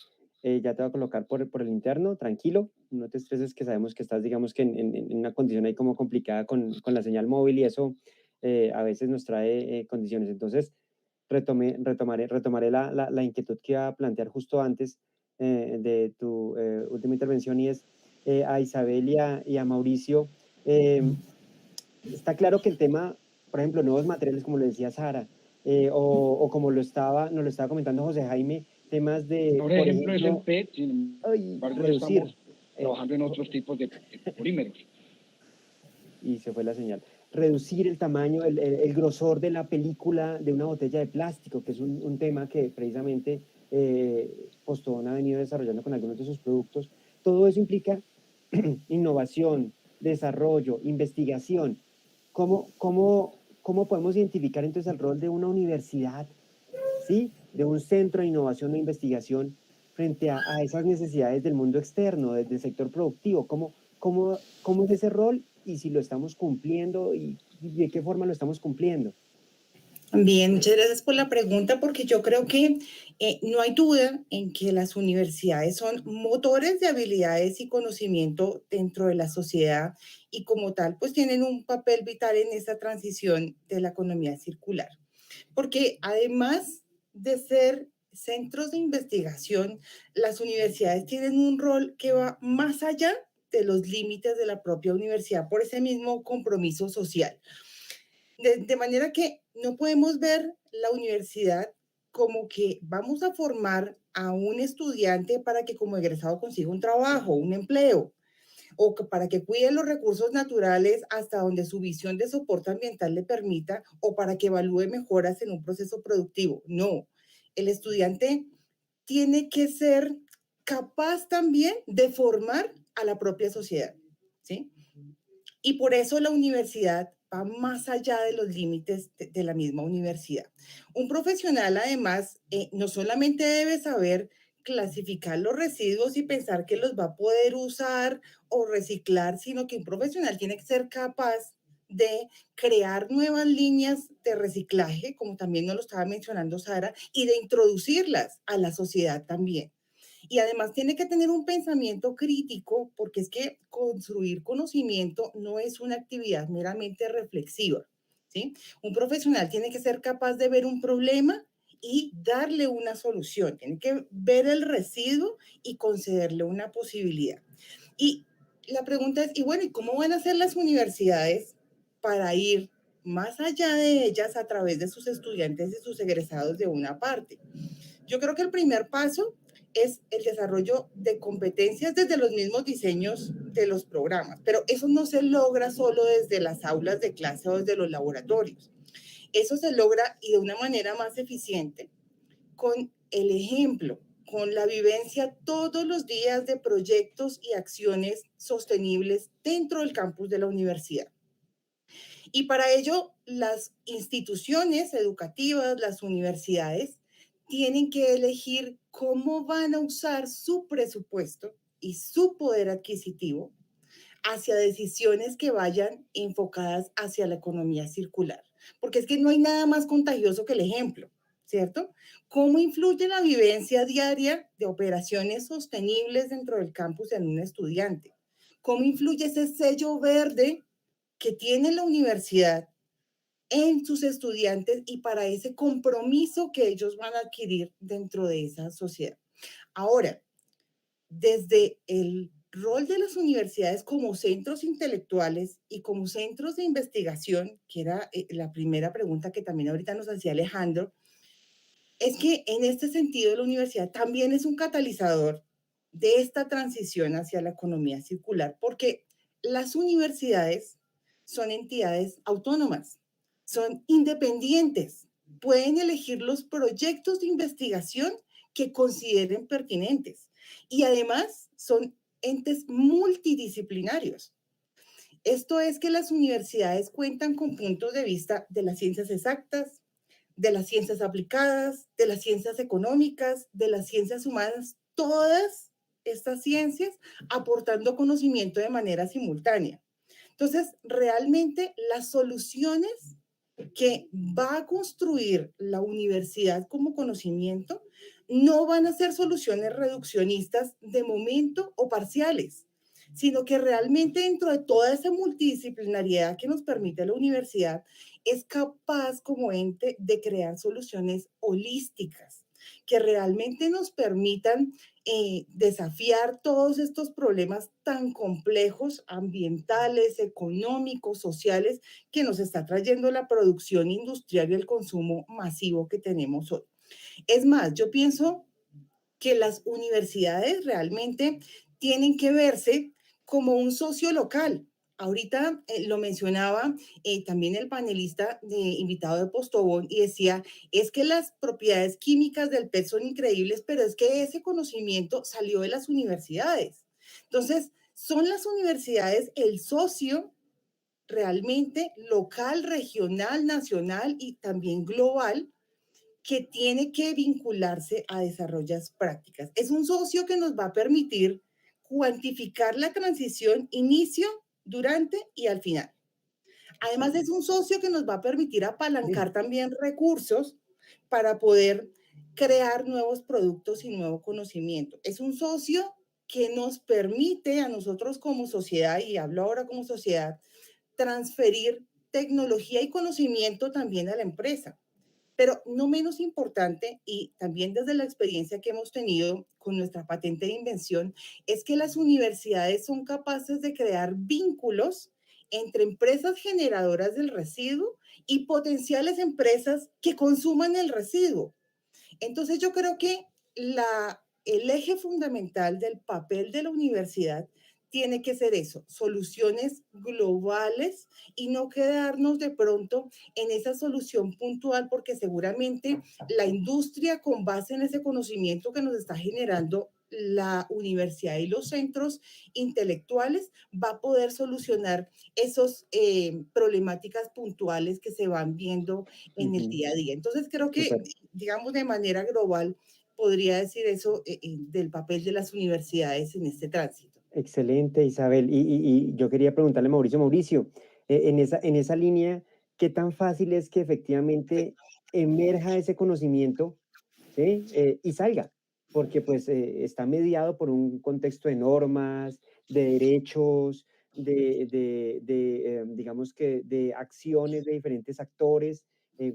ya te voy a colocar por el interno, tranquilo, no te estreses, que sabemos que estás, digamos que en una condición ahí como complicada con la señal móvil y eso a veces nos trae condiciones. Entonces, retomaré la inquietud que iba a plantear justo antes de tu última intervención y es a Isabel y a Mauricio. eh, Está claro que el tema, por ejemplo, nuevos materiales, como lo decía Sara, o como nos lo estaba comentando José Jaime, temas El de, mejor por ejemplo es el ejemplo, PET, sin embargo, reducir, estamos eh, trabajando en otros tipos de polímeros. y se fue la señal, reducir el tamaño, el grosor de la película de una botella de plástico, que es un tema que precisamente Postón ha venido desarrollando con algunos de sus productos. Todo eso implica innovación, desarrollo, investigación. ¿Cómo ¿cómo podemos identificar entonces el rol de una universidad, ¿sí? De un centro de innovación e investigación frente a esas necesidades del mundo externo, del sector productivo? ¿Cómo es ese rol y si lo estamos cumpliendo y de qué forma lo estamos cumpliendo? Bien, muchas gracias por la pregunta, porque yo creo que no hay duda en que las universidades son motores de habilidades y conocimiento dentro de la sociedad y como tal, pues tienen un papel vital en esta transición de la economía circular. Porque además de ser centros de investigación, las universidades tienen un rol que va más allá de los límites de la propia universidad por ese mismo compromiso social. De manera que no podemos ver la universidad como que vamos a formar a un estudiante para que como egresado consiga un trabajo, un empleo, o para que cuide los recursos naturales hasta donde su visión de soporte ambiental le permita, o para que evalúe mejoras en un proceso productivo. No, el estudiante tiene que ser capaz también de formar a la propia sociedad, ¿sí? Y por eso la universidad va más allá de los límites de la misma universidad. Un profesional, además, no solamente debe saber clasificar los residuos y pensar que los va a poder usar o reciclar, sino que un profesional tiene que ser capaz de crear nuevas líneas de reciclaje, como también nos lo estaba mencionando Sara, y de introducirlas a la sociedad también. Y además tiene que tener un pensamiento crítico, porque es que construir conocimiento no es una actividad meramente reflexiva, ¿sí? Un profesional tiene que ser capaz de ver un problema y darle una solución. Tiene que ver el residuo y concederle una posibilidad. Y la pregunta es, y bueno, ¿y cómo van a hacer las universidades para ir más allá de ellas a través de sus estudiantes y sus egresados de una parte? Yo creo que el primer paso es el desarrollo de competencias desde los mismos diseños de los programas, pero eso no se logra solo desde las aulas de clase o desde los laboratorios. Eso se logra y de una manera más eficiente con el ejemplo, con la vivencia todos los días de proyectos y acciones sostenibles dentro del campus de la universidad. Y para ello, las instituciones educativas, las universidades, tienen que elegir cómo van a usar su presupuesto y su poder adquisitivo hacia decisiones que vayan enfocadas hacia la economía circular. Porque es que no hay nada más contagioso que el ejemplo, ¿cierto? ¿Cómo influye la vivencia diaria de operaciones sostenibles dentro del campus en un estudiante? ¿Cómo influye ese sello verde que tiene la universidad en sus estudiantes y para ese compromiso que ellos van a adquirir dentro de esa sociedad? Ahora, desde el rol de las universidades como centros intelectuales y como centros de investigación, que era la primera pregunta que también ahorita nos hacía Alejandro, es que en este sentido la universidad también es un catalizador de esta transición hacia la economía circular, porque las universidades son entidades autónomas, son independientes, pueden elegir los proyectos de investigación que consideren pertinentes y además son entes multidisciplinarios. Esto es que las universidades cuentan con puntos de vista de las ciencias exactas, de las ciencias aplicadas, de las ciencias económicas, de las ciencias humanas, todas estas ciencias aportando conocimiento de manera simultánea. Entonces, realmente las soluciones que va a construir la universidad como conocimiento no van a ser soluciones reduccionistas de momento o parciales, sino que realmente dentro de toda esa multidisciplinariedad que nos permite la universidad, es capaz como ente de crear soluciones holísticas que realmente nos permitan desafiar todos estos problemas tan complejos, ambientales, económicos, sociales, que nos está trayendo la producción industrial y el consumo masivo que tenemos hoy. Es más, yo pienso que las universidades realmente tienen que verse como un socio local. Ahorita lo mencionaba también el panelista invitado de Postobón y decía, es que las propiedades químicas del PET son increíbles, pero es que ese conocimiento salió de las universidades. Entonces, son las universidades el socio realmente local, regional, nacional y también global, que tiene que vincularse a desarrollos prácticas. Es un socio que nos va a permitir cuantificar la transición inicio, durante y al final. Además, es un socio que nos va a permitir Sí. apalancar también recursos para poder crear nuevos productos y nuevo conocimiento. Es un socio que nos permite a nosotros como sociedad, y hablo ahora como sociedad, transferir tecnología y conocimiento también a la empresa. Pero no menos importante, y también desde la experiencia que hemos tenido con nuestra patente de invención, es que las universidades son capaces de crear vínculos entre empresas generadoras del residuo y potenciales empresas que consuman el residuo. Entonces yo creo que el eje fundamental del papel de la universidad tiene que ser eso, soluciones globales y no quedarnos de pronto en esa solución puntual, porque seguramente la industria, con base en ese conocimiento que nos está generando la universidad y los centros intelectuales, va a poder solucionar esas problemáticas puntuales que se van viendo en el Ujú. día a día. Entonces creo que, Súper. digamos, de manera global, podría decir eso del papel de las universidades en este tránsito. Excelente, Isabel. Y yo quería preguntarle a Mauricio, Mauricio, en esa línea, ¿qué tan fácil es que efectivamente emerja ese conocimiento, ¿sí? Y salga? Porque pues está mediado por un contexto de normas, de derechos, digamos que de acciones de diferentes actores. eh,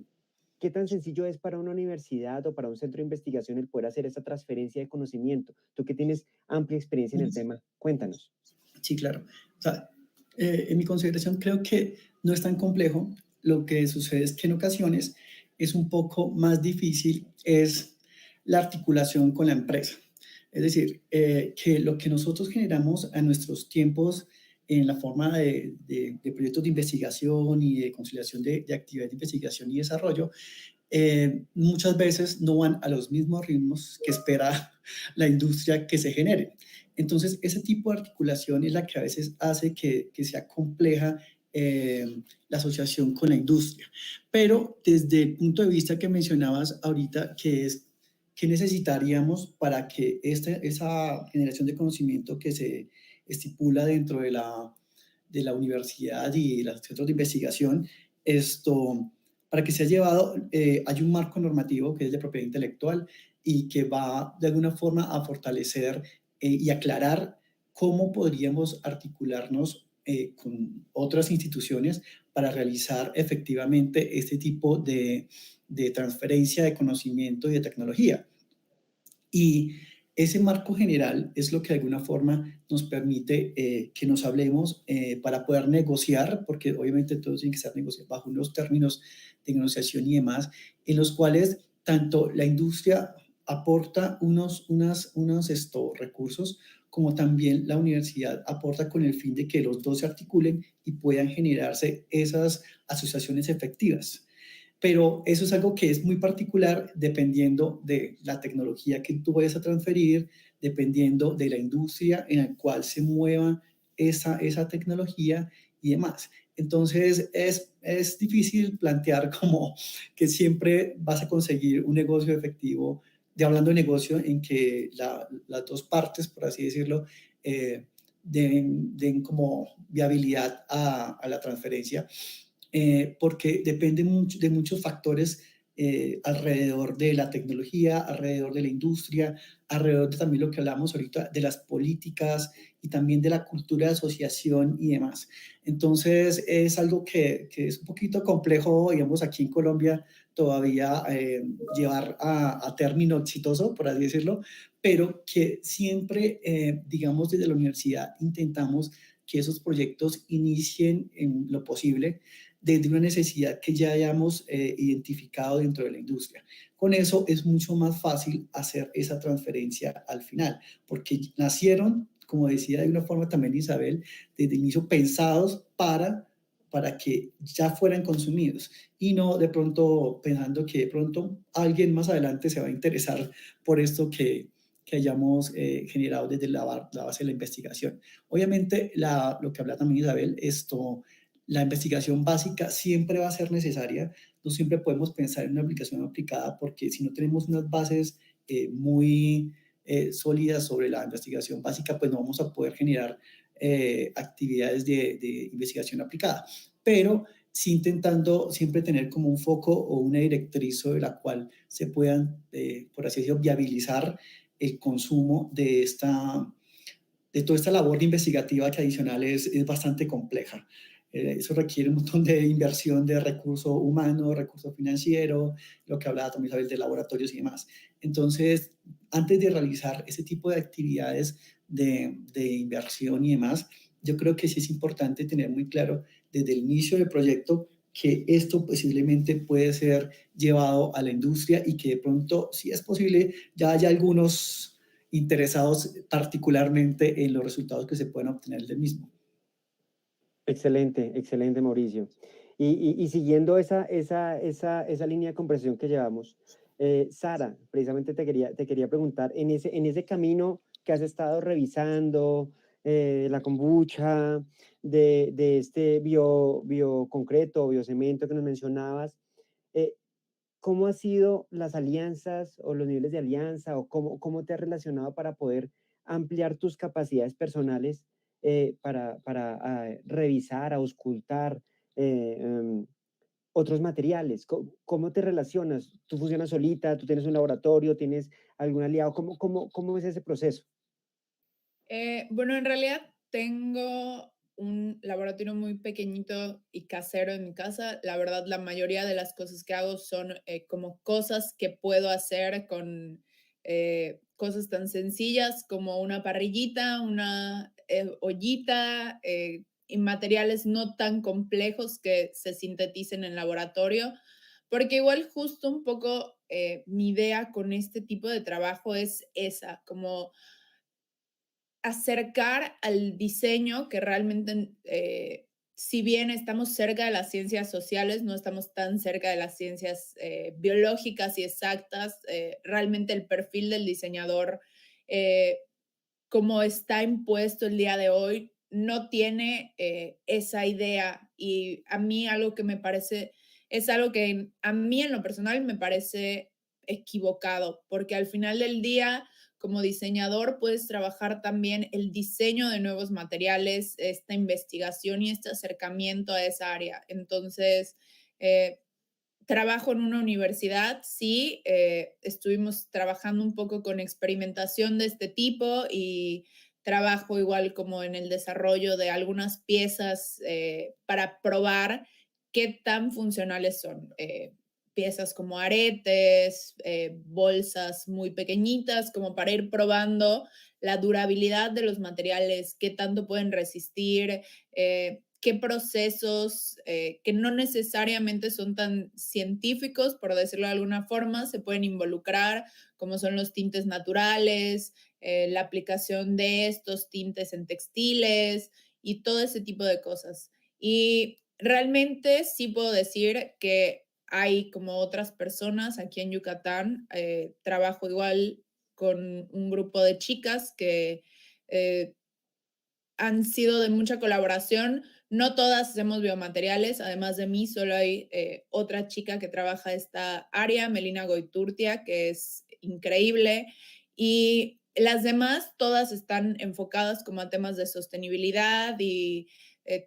¿Qué tan sencillo es para una universidad o para un centro de investigación el poder hacer esa transferencia de conocimiento? Tú que tienes amplia experiencia en el tema, cuéntanos. Sí, claro. O sea, en mi consideración creo que no es tan complejo. Lo que sucede es que en ocasiones es un poco más difícil, es la articulación con la empresa. Es decir, que lo que nosotros generamos a nuestros tiempos en la forma de proyectos de investigación y de conciliación de actividades de investigación y desarrollo, muchas veces no van a los mismos ritmos que espera la industria que se genere. Entonces, ese tipo de articulación es la que a veces hace que sea compleja la asociación con la industria. Pero desde el punto de vista que mencionabas ahorita, que es que necesitaríamos para que esa generación de conocimiento que se estipula dentro de la universidad y los centros de investigación, esto para que sea llevado, hay un marco normativo que es de propiedad intelectual y que va de alguna forma a fortalecer y aclarar cómo podríamos articularnos con otras instituciones para realizar efectivamente este tipo de transferencia de conocimiento y de tecnología. Y ese marco general es lo que de alguna forma nos permite que nos hablemos para poder negociar, porque obviamente todo tiene que estar negociado bajo unos términos de negociación y demás, en los cuales tanto la industria aporta unos recursos, como también la universidad aporta con el fin de que los dos se articulen y puedan generarse esas asociaciones efectivas. Pero eso es algo que es muy particular dependiendo de la tecnología que tú vayas a transferir, dependiendo de la industria en la cual se mueva esa tecnología y demás. Entonces es difícil plantear como que siempre vas a conseguir un negocio efectivo, de hablando de negocio en que las dos partes, por así decirlo, den como viabilidad a la transferencia, porque depende mucho, de muchos factores alrededor de la tecnología, alrededor de la industria, alrededor de también lo que hablamos ahorita de las políticas y también de la cultura de asociación y demás. Entonces es algo que es un poquito complejo, digamos, aquí en Colombia todavía llevar a término exitoso, por así decirlo, pero que siempre, digamos, desde la universidad intentamos que esos proyectos inicien en lo posible desde una necesidad que ya hayamos identificado dentro de la industria. Con eso es mucho más fácil hacer esa transferencia al final, porque nacieron, como decía de una forma también Isabel, desde el inicio pensados para que ya fueran consumidos y no de pronto pensando que de pronto alguien más adelante se va a interesar por esto que hayamos generado desde la base de la investigación. Obviamente, lo que habla también Isabel, la investigación básica siempre va a ser necesaria. No siempre podemos pensar en una aplicación aplicada porque si no tenemos unas bases muy sólidas sobre la investigación básica, pues no vamos a poder generar actividades de investigación aplicada. Pero sí intentando siempre tener como un foco o una directriz sobre la cual se puedan, por así decirlo, viabilizar el consumo de toda esta labor investigativa que adicional es bastante compleja. Eso requiere un montón de inversión de recurso humano, recurso financiero, lo que hablaba también Isabel de laboratorios y demás. Entonces, antes de realizar ese tipo de actividades de inversión y demás, yo creo que sí es importante tener muy claro desde el inicio del proyecto que esto posiblemente puede ser llevado a la industria y que de pronto, si es posible, ya haya algunos interesados particularmente en los resultados que se pueden obtener del mismo. Excelente, excelente, Mauricio. Y siguiendo esa línea de conversación que llevamos, Sara, precisamente te quería preguntar, en ese camino que has estado revisando, la kombucha, de este bioconcreto, biocemento que nos mencionabas, eh, ¿cómo han sido las alianzas o los niveles de alianza o cómo te has relacionado para poder ampliar tus capacidades personales para revisar, auscultar otros materiales? ¿Cómo te relacionas? ¿Tú funcionas solita? ¿Tú tienes un laboratorio? ¿Tienes algún aliado? ¿Cómo es ese proceso? Bueno, en realidad tengo un laboratorio muy pequeñito y casero en mi casa. La verdad, la mayoría de las cosas que hago son como cosas que puedo hacer con cosas tan sencillas como una parrillita, una ollita, y materiales no tan complejos que se sinteticen en laboratorio, porque igual justo un poco mi idea con este tipo de trabajo es esa, como acercar al diseño que realmente, si bien estamos cerca de las ciencias sociales, no estamos tan cerca de las ciencias biológicas y exactas, realmente el perfil del diseñador, eh, como está impuesto el día de hoy, no tiene esa idea. Y a mí algo que me parece, es algo que a mí en lo personal me parece equivocado, porque al final del día, como diseñador, puedes trabajar también el diseño de nuevos materiales, esta investigación y este acercamiento a esa área. Entonces, eh, trabajo en una universidad, sí, estuvimos trabajando un poco con experimentación de este tipo y trabajo igual como en el desarrollo de algunas piezas para probar qué tan funcionales son. Piezas como aretes, bolsas muy pequeñitas, como para ir probando la durabilidad de los materiales, qué tanto pueden resistir, qué procesos que no necesariamente son tan científicos, por decirlo de alguna forma, se pueden involucrar, como son los tintes naturales, la aplicación de estos tintes en textiles y todo ese tipo de cosas. Y realmente sí puedo decir que hay como otras personas aquí en Yucatán, trabajo igual con un grupo de chicas que eh, han sido de mucha colaboración. No todas hacemos biomateriales, además de mí, solo hay otra chica que trabaja esta área, Melina Goiturtia, que es increíble. Y las demás, todas están enfocadas como a temas de sostenibilidad y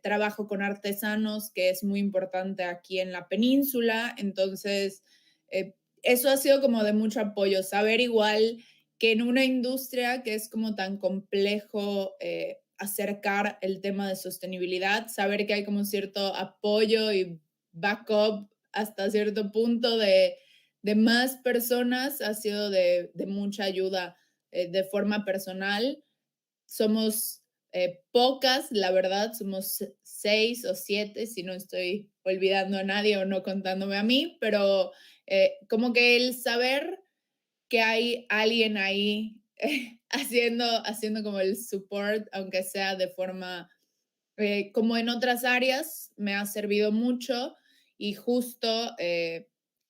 trabajo con artesanos, que es muy importante aquí en la península. Entonces, eso ha sido como de mucho apoyo, saber igual que en una industria que es como tan complejo acercar el tema de sostenibilidad, saber que hay como cierto apoyo y backup hasta cierto punto de más personas ha sido de mucha ayuda de forma personal. Somos pocas, la verdad, somos 6 o 7, si no estoy olvidando a nadie o no contándome a mí, pero como que el saber que hay alguien ahí haciendo como el support, aunque sea de forma, como en otras áreas, me ha servido mucho y justo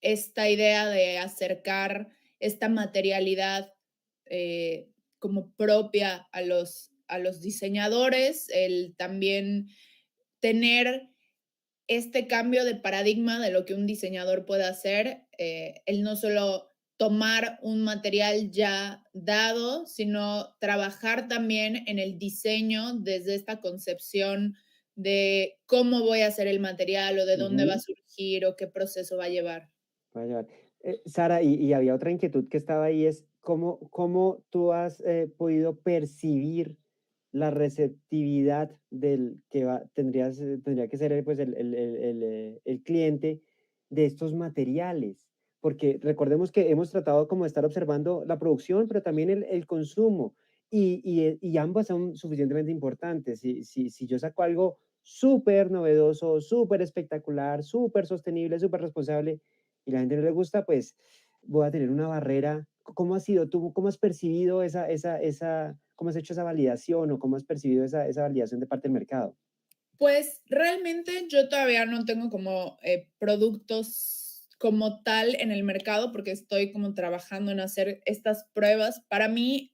esta idea de acercar esta materialidad como propia a los diseñadores, el también tener este cambio de paradigma de lo que un diseñador puede hacer, el no solo tomar un material ya dado, sino trabajar también en el diseño desde esta concepción de cómo voy a hacer el material o de dónde va a surgir o qué proceso va a llevar. Va a llevar. Sara, y había otra inquietud que estaba ahí, es cómo tú has podido percibir la receptividad del que tendría que ser pues, el cliente de estos materiales. Porque recordemos que hemos tratado como de estar observando la producción, pero también el consumo. Y ambas son suficientemente importantes. Si yo saco algo súper novedoso, súper espectacular, súper sostenible, súper responsable, y la gente no le gusta, pues voy a tener una barrera. ¿Cómo ha sido tú? ¿Cómo has percibido cómo has hecho esa validación o cómo has percibido esa validación de parte del mercado? Pues realmente yo todavía no tengo como productos como tal en el mercado porque estoy como trabajando en hacer estas pruebas. Para mí,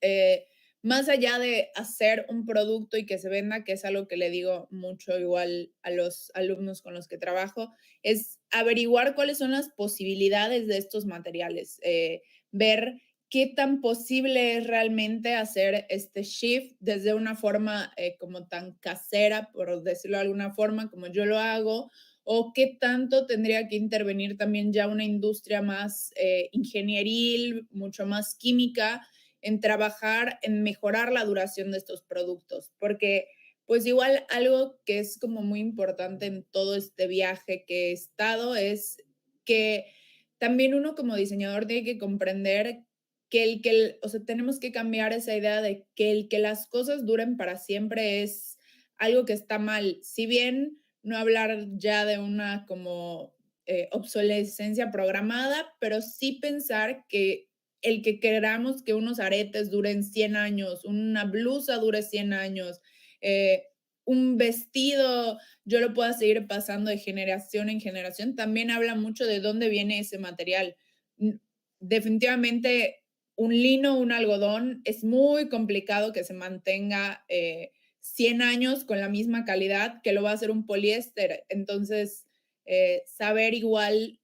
más allá de hacer un producto y que se venda, que es algo que le digo mucho igual a los alumnos con los que trabajo, es averiguar cuáles son las posibilidades de estos materiales, ver qué tan posible es realmente hacer este shift desde una forma como tan casera, por decirlo de alguna forma, como yo lo hago, o qué tanto tendría que intervenir también ya una industria más ingenieril, mucho más química, en trabajar, en mejorar la duración de estos productos, porque pues igual algo que es como muy importante en todo este viaje que he estado es que también uno como diseñador tiene que comprender o sea, tenemos que cambiar esa idea de que el que las cosas duren para siempre es algo que está mal. Si bien no hablar ya de una como obsolescencia programada, pero sí pensar que el que queramos que unos aretes duren 100 años, una blusa dure 100 años, un vestido yo lo pueda seguir pasando de generación en generación, también habla mucho de dónde viene ese material. Definitivamente un lino, un algodón, es muy complicado que se mantenga 100 años con la misma calidad que lo va a hacer un poliéster. Entonces, saber igual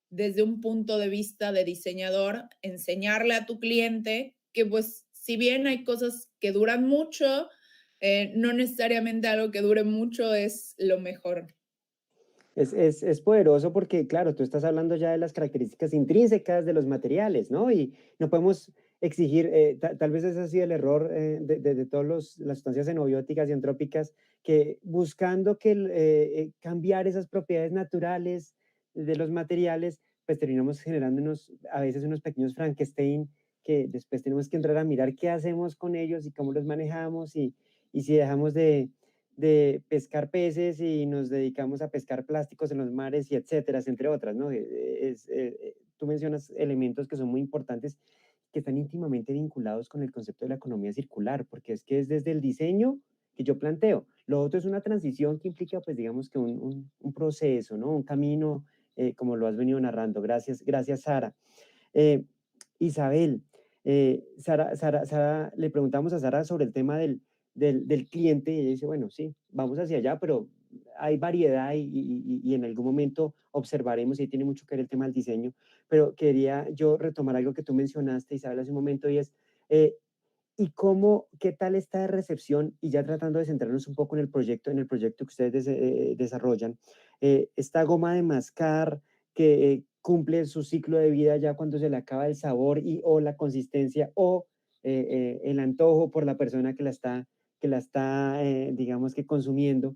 desde un punto de vista de diseñador, enseñarle a tu cliente que pues si bien hay cosas que duran mucho, no necesariamente algo que dure mucho es lo mejor. Es poderoso porque, claro, tú estás hablando ya de las características intrínsecas de los materiales, ¿no? Y no podemos exigir, tal vez ese ha sido el error de todas las sustancias xenobióticas y entrópicas, que buscando cambiar esas propiedades naturales de los materiales, pues terminamos generando a veces unos pequeños Frankenstein que después tenemos que entrar a mirar qué hacemos con ellos y cómo los manejamos y si dejamos de pescar peces y nos dedicamos a pescar plásticos en los mares y etcétera, entre otras, ¿no? Tú mencionas elementos que son muy importantes, que están íntimamente vinculados con el concepto de la economía circular, porque es que es desde el diseño que yo planteo. Lo otro es una transición que implica, pues digamos que un proceso, ¿no? Un camino, como lo has venido narrando. Gracias, Sara. Eh, Isabel, Sara, le preguntamos a Sara sobre el tema del cliente y ella dice, bueno, sí, vamos hacia allá, pero hay variedad y en algún momento observaremos y ahí tiene mucho que ver el tema del diseño, pero quería yo retomar algo que tú mencionaste, Isabel, hace un momento y es, ¿y qué tal está de recepción? Y ya tratando de centrarnos un poco en el proyecto que ustedes desarrollan, esta goma de mascar que cumple su ciclo de vida ya cuando se le acaba el sabor o la consistencia o el antojo por la persona que la está digamos que consumiendo.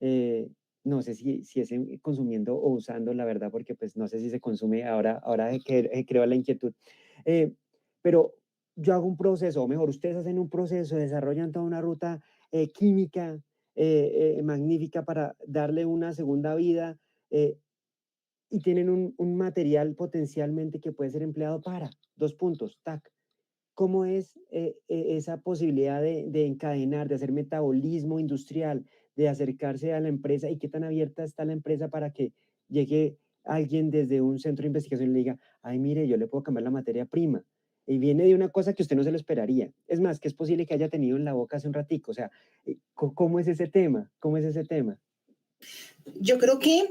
Eh, no sé si es consumiendo o usando, la verdad, porque pues no sé si se consume ahora que creo la inquietud. Pero yo hago un proceso, o mejor, ustedes hacen un proceso, desarrollan toda una ruta química magnífica para darle una segunda vida y tienen un material potencialmente que puede ser empleado para, dos puntos, tac. ¿Cómo es esa posibilidad de encadenar, de hacer metabolismo industrial, de acercarse a la empresa y qué tan abierta está la empresa para que llegue alguien desde un centro de investigación y le diga, ay, mire, yo le puedo cambiar la materia prima? Y viene de una cosa que usted no se lo esperaría. Es más, que es posible que haya tenido en la boca hace un ratico. O sea, ¿cómo es ese tema? ¿Cómo es ese tema? Yo creo que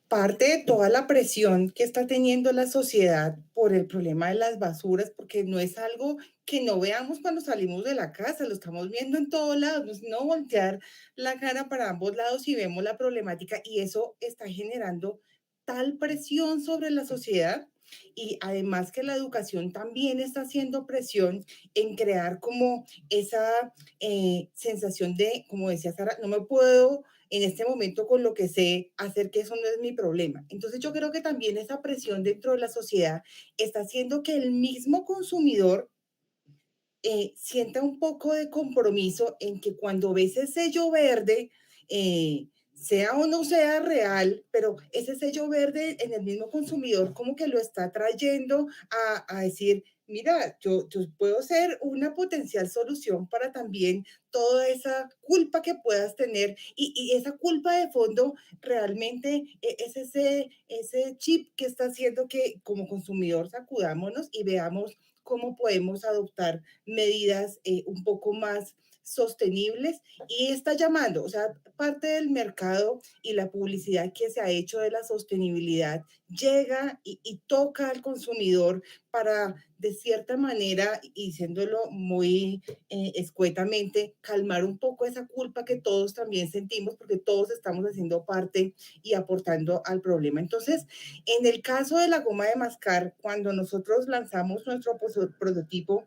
parte de toda la presión que está teniendo la sociedad por el problema de las basuras, porque no es algo que no veamos cuando salimos de la casa, lo estamos viendo en todos lados, no voltear la cara para ambos lados y vemos la problemática y eso está generando tal presión sobre la sociedad y además que la educación también está haciendo presión en crear como esa sensación de, como decía Sara, no me puedo en este momento con lo que sé hacer que eso no es mi problema. Entonces yo creo que también esa presión dentro de la sociedad está haciendo que el mismo consumidor sienta un poco de compromiso en que cuando ve ese sello verde, sea o no sea real, pero ese sello verde en el mismo consumidor como que lo está trayendo a decir, mira, yo puedo ser una potencial solución para también toda esa culpa que puedas tener y esa culpa de fondo realmente es ese chip que está haciendo que como consumidor sacudámonos y veamos cómo podemos adoptar medidas un poco más sostenibles y está llamando, o sea, parte del mercado y la publicidad que se ha hecho de la sostenibilidad llega y toca al consumidor para, de cierta manera, y diciéndolo muy escuetamente, calmar un poco esa culpa que todos también sentimos porque todos estamos haciendo parte y aportando al problema. Entonces, en el caso de la goma de mascar, cuando nosotros lanzamos nuestro prototipo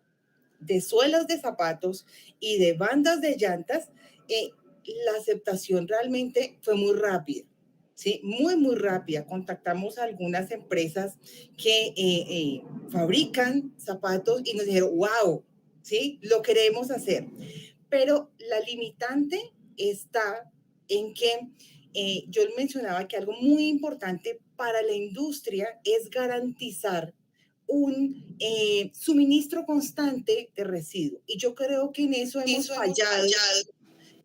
de suelas de zapatos y de bandas de llantas, la aceptación realmente fue muy rápida. Sí, muy, muy rápida. Contactamos a algunas empresas que fabrican zapatos y nos dijeron, wow, sí, lo queremos hacer. Pero la limitante está en que yo mencionaba que algo muy importante para la industria es garantizar un suministro constante de residuos. Y yo creo que en eso hemos fallado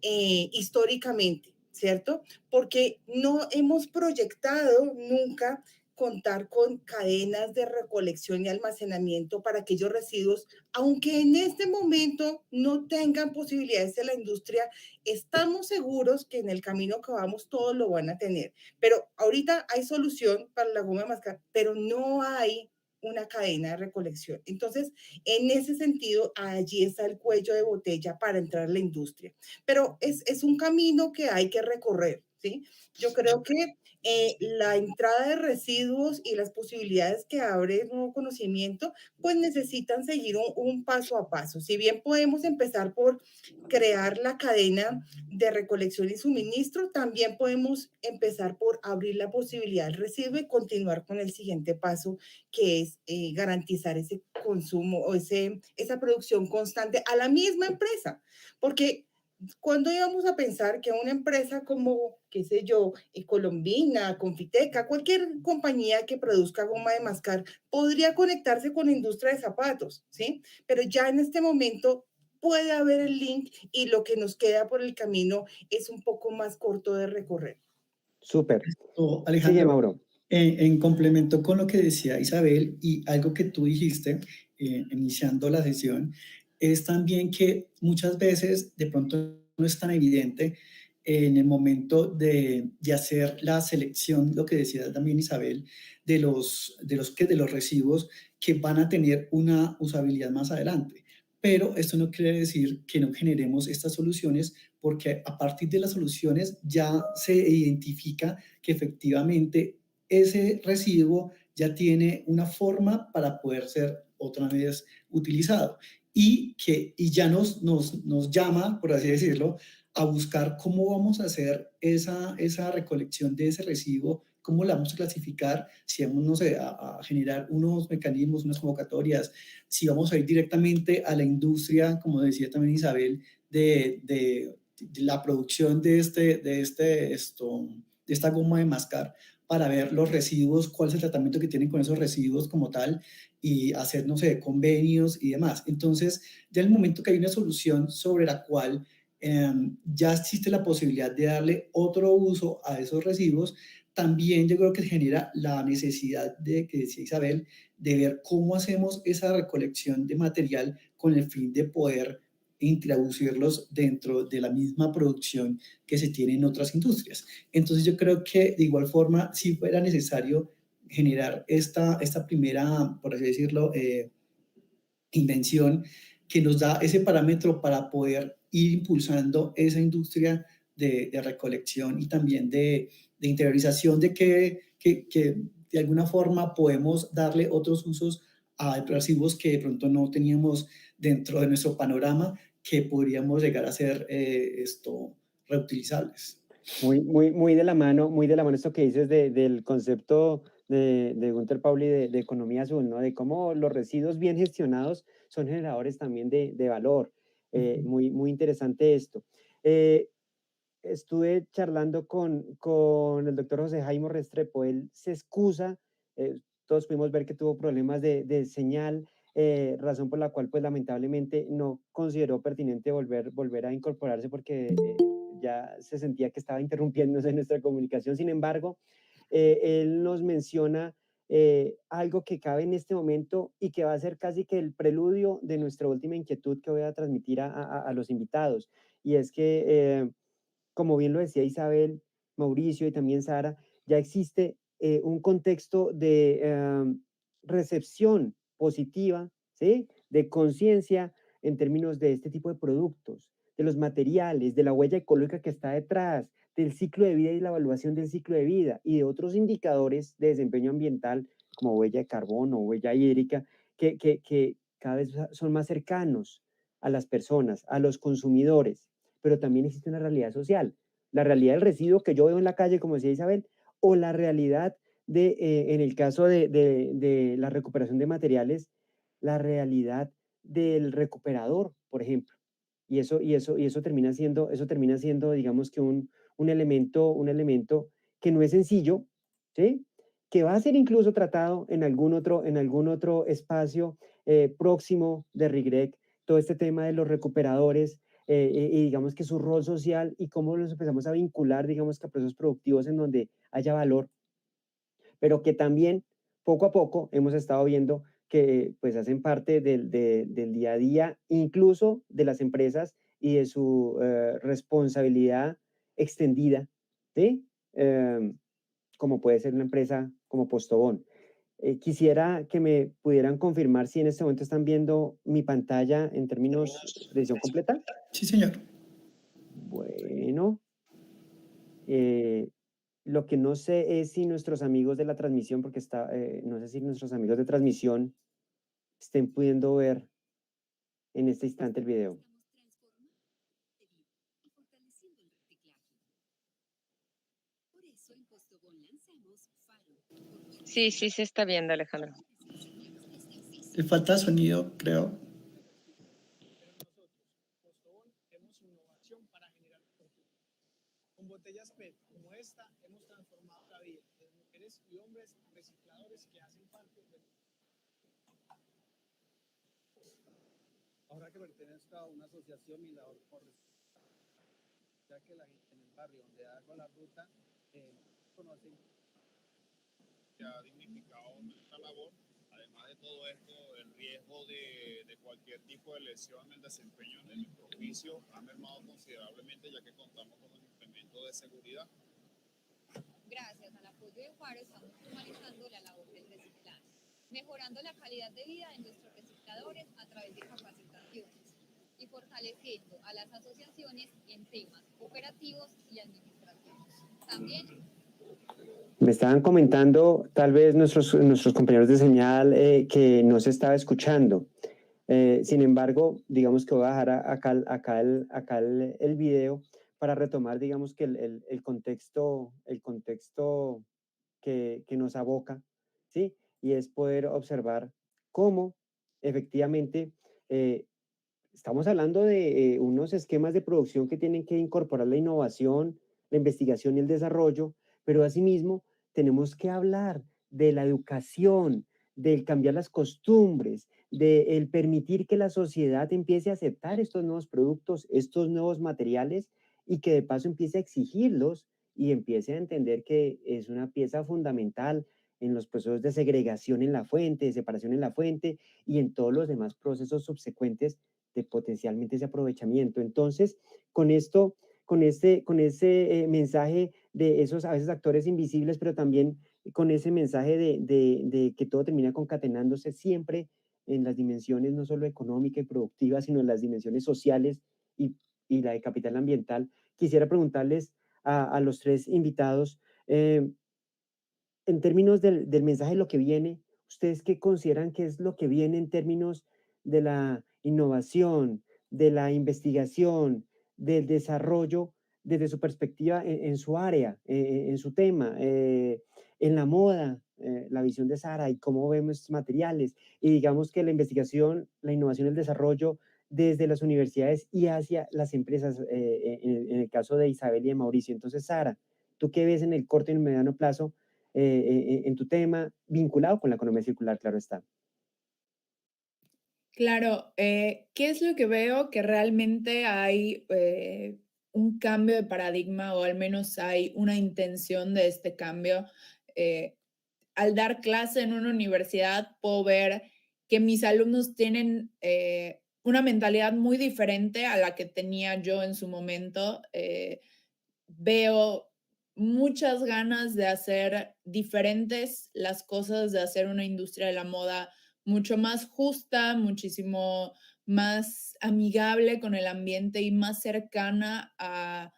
históricamente, ¿cierto? Porque no hemos proyectado nunca contar con cadenas de recolección y almacenamiento para aquellos residuos, aunque en este momento no tengan posibilidades de la industria, estamos seguros que en el camino que vamos todos lo van a tener. Pero ahorita hay solución para la goma de mascar, pero no hay una cadena de recolección. Entonces, en ese sentido, allí está el cuello de botella para entrar a la industria. Pero es un camino que hay que recorrer, ¿sí? Yo creo que la entrada de residuos y las posibilidades que abre el nuevo conocimiento, pues necesitan seguir un paso a paso. Si bien podemos empezar por crear la cadena de recolección y suministro, también podemos empezar por abrir la posibilidad del residuo y continuar con el siguiente paso, que es garantizar ese consumo o esa producción constante a la misma empresa. Porque ¿cuándo íbamos a pensar que una empresa como, qué sé yo, Colombina, Confiteca, cualquier compañía que produzca goma de mascar, podría conectarse con la industria de zapatos, ¿sí? Pero ya en este momento puede haber el link y lo que nos queda por el camino es un poco más corto de recorrer. Súper. Sigue, Alejandro, Mauro. en complemento con lo que decía Isabel y algo que tú dijiste iniciando la sesión, es también que muchas veces de pronto no es tan evidente en el momento de hacer la selección, lo que decía también Isabel, de los residuos que van a tener una usabilidad más adelante. Pero esto no quiere decir que no generemos estas soluciones, porque a partir de las soluciones ya se identifica que efectivamente ese residuo ya tiene una forma para poder ser otra vez utilizado y ya nos llama, por así decirlo, a buscar cómo vamos a hacer esa recolección de ese residuo, cómo la vamos a clasificar, si vamos, no sé, a generar unos mecanismos, unas convocatorias, si vamos a ir directamente a la industria, como decía también Isabel, de la producción de esta goma de mascar, para ver los residuos, cuál es el tratamiento que tienen con esos residuos como tal y hacer, no sé, convenios y demás. Entonces, ya en el momento que hay una solución sobre la cual ya existe la posibilidad de darle otro uso a esos residuos, también yo creo que genera la necesidad de, que decía Isabel, de ver cómo hacemos esa recolección de material con el fin de poder e introducirlos dentro de la misma producción que se tiene en otras industrias. Entonces yo creo que de igual forma, si fuera necesario generar esta primera, por así decirlo, invención que nos da ese parámetro para poder ir impulsando esa industria de recolección y también de interiorización de que de alguna forma podemos darle otros usos a residuos que de pronto no teníamos dentro de nuestro panorama que podríamos llegar a ser reutilizables. Muy de la mano esto que dices del concepto de Gunther Pauli de economía azul, ¿no? De cómo los residuos bien gestionados son generadores también de valor. Muy interesante esto. Estuve charlando con el doctor José Jaime Restrepo. Él se excusa, todos pudimos ver que tuvo problemas de señal, razón por la cual pues lamentablemente no consideró pertinente volver a incorporarse porque ya se sentía que estaba interrumpiéndose nuestra comunicación. Sin embargo, él nos menciona algo que cabe en este momento y que va a ser casi que el preludio de nuestra última inquietud que voy a transmitir a los invitados. Y es que, como bien lo decía Isabel, Mauricio y también Sara, ya existe un contexto de recepción positiva, ¿sí? De conciencia en términos de este tipo de productos, de los materiales, de la huella ecológica que está detrás, del ciclo de vida y la evaluación del ciclo de vida y de otros indicadores de desempeño ambiental como huella de carbono, huella hídrica, que cada vez son más cercanos a las personas, a los consumidores, pero también existe una realidad social, la realidad del residuo que yo veo en la calle, como decía Isabel, o la realidad en el caso de la recuperación de materiales, la realidad del recuperador, por ejemplo. Y eso termina siendo, digamos que un elemento que no es sencillo, ¿sí? Que va a ser incluso tratado en algún otro espacio próximo de RIGREC, todo este tema de los recuperadores, y digamos que su rol social y cómo los empezamos a vincular, digamos que a procesos productivos en donde haya valor, pero que también poco a poco hemos estado viendo que pues hacen parte del día a día, incluso de las empresas y de su responsabilidad extendida, ¿sí? Como puede ser una empresa como Postobón. Quisiera que me pudieran confirmar si en este momento están viendo mi pantalla en términos de edición completa. Sí, señor. Bueno, lo que no sé es si nuestros amigos de la transmisión, porque no sé si nuestros amigos de transmisión estén pudiendo ver en este instante el video. Sí, sí se está viendo, Alejandro. Le falta sonido, creo. Con botellas PET como esta hemos transformado la vida de mujeres y hombres recicladores que hacen parte del... Ahora que pertenezco a una asociación y labor por ya que la gente en el barrio donde hago la ruta conocen que ha dignificado nuestra labor. Además de todo esto, el riesgo de cualquier tipo de lesión en el desempeño de nuestro oficio ha mermado considerablemente, ya que contamos con un implemento de seguridad. Gracias al apoyo de Faro estamos humanizando la labor del reciclaje, mejorando la calidad de vida de nuestros recicladores a través de capacitaciones y fortaleciendo a las asociaciones en temas operativos y administrativos. También me estaban comentando tal vez nuestros compañeros de señal que no se estaba escuchando. Sin embargo, digamos que voy a dejar acá el video para retomar, digamos que el contexto que nos aboca, ¿sí? Y es poder observar cómo efectivamente estamos hablando de unos esquemas de producción que tienen que incorporar la innovación, la investigación y el desarrollo, pero asimismo tenemos que hablar de la educación, del cambiar las costumbres, del permitir que la sociedad empiece a aceptar estos nuevos productos, estos nuevos materiales y que de paso empiece a exigirlos y empiece a entender que es una pieza fundamental en los procesos de segregación en la fuente, de separación en la fuente y en todos los demás procesos subsecuentes de potencialmente ese aprovechamiento. Entonces, con esto, con ese mensaje de esos a veces actores invisibles, pero también con ese mensaje de que todo termina concatenándose siempre en las dimensiones no solo económica y productiva, sino en las dimensiones sociales y, y la de capital ambiental, quisiera preguntarles a los tres invitados, en términos del mensaje de lo que viene, ¿ustedes qué consideran que es lo que viene en términos de la innovación, de la investigación, del desarrollo desde su perspectiva en su área, en su tema, en la moda, la visión de Sara y cómo vemos estos materiales? Y digamos que la investigación, la innovación, el desarrollo desde las universidades y hacia las empresas, en el caso de Isabel y de Mauricio. Entonces, Sara, ¿tú qué ves en el corto y en el mediano plazo en tu tema, vinculado con la economía circular, claro está? Claro, ¿qué es lo que veo? Que realmente hay un cambio de paradigma o al menos hay una intención de este cambio. Eh, Al dar clase en una universidad puedo ver que mis alumnos tienen una mentalidad muy diferente a la que tenía yo en su momento. Veo muchas ganas de hacer diferentes las cosas, de hacer una industria de la moda mucho más justa, muchísimo más amigable con el ambiente y más cercana a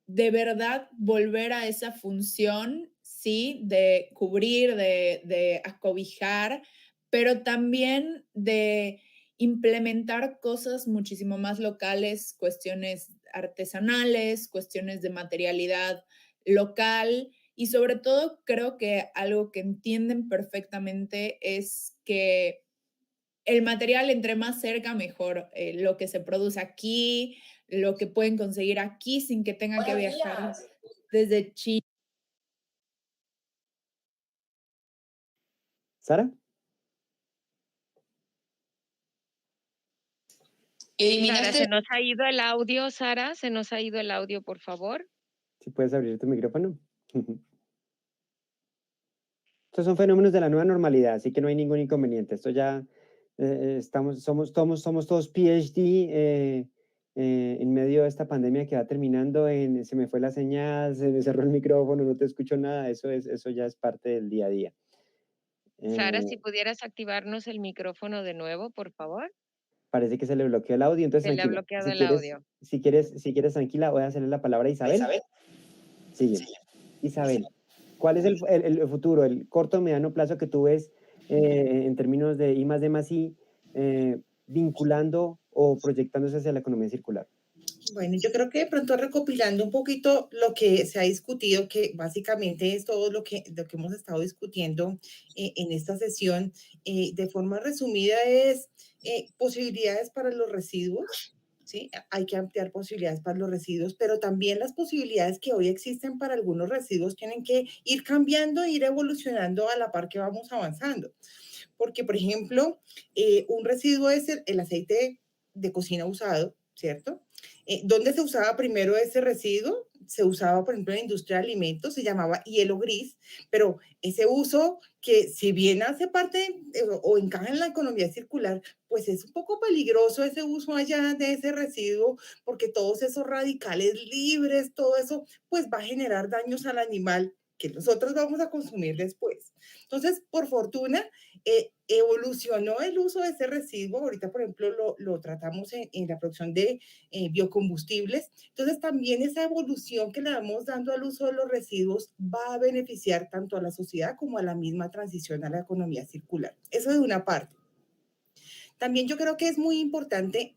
de verdad volver a esa función, sí, de cubrir, de acobijar, pero también de implementar cosas muchísimo más locales, cuestiones artesanales, cuestiones de materialidad local y sobre todo creo que algo que entienden perfectamente es que el material entre más cerca mejor, lo que se produce aquí, lo que pueden conseguir aquí sin que tengan que Buenos viajar días. desde China. ¿Sara? Sara, Eliminaste se nos ha ido el audio, Sara, se nos ha ido el audio, por favor. Si puedes abrir tu micrófono. Estos son fenómenos de la nueva normalidad, así que no hay ningún inconveniente. Esto ya somos todos PhD en medio de esta pandemia que va terminando en se me fue la señal, se me cerró el micrófono, no te escucho nada. Eso ya es parte del día a día. Sara, Eh, si pudieras activarnos el micrófono de nuevo, por favor. Parece que se le bloqueó el audio, entonces Se le ha tranquila. bloqueado Si el quieres, audio. si quieres tranquila, voy a hacerle la palabra a Isabel. Sigue. Isabel, ¿cuál es el futuro, el corto o mediano plazo que tú ves en términos de I más D más I, vinculando o proyectándose hacia la economía circular? Bueno, yo creo que de pronto recopilando un poquito lo que se ha discutido, que básicamente es todo lo que hemos estado discutiendo en esta sesión, de forma resumida es posibilidades para los residuos, ¿sí? Hay que ampliar posibilidades para los residuos, pero también las posibilidades que hoy existen para algunos residuos tienen que ir cambiando, ir evolucionando a la par que vamos avanzando. Porque, por ejemplo, un residuo es el aceite de cocina usado, ¿cierto? ¿Dónde se usaba primero ese residuo? Se usaba, por ejemplo, en la industria de alimentos, se llamaba hielo gris, pero ese uso que si bien hace parte o encaja en la economía circular, pues es un poco peligroso ese uso allá de ese residuo, porque todos esos radicales libres, todo eso, pues va a generar daños al animal que nosotros vamos a consumir después. Entonces, por fortuna, evolucionó el uso de ese residuo. Ahorita, por ejemplo, lo tratamos en la producción de biocombustibles. Entonces, también esa evolución que le vamos dando al uso de los residuos va a beneficiar tanto a la sociedad como a la misma transición a la economía circular. Eso de una parte. También yo creo que es muy importante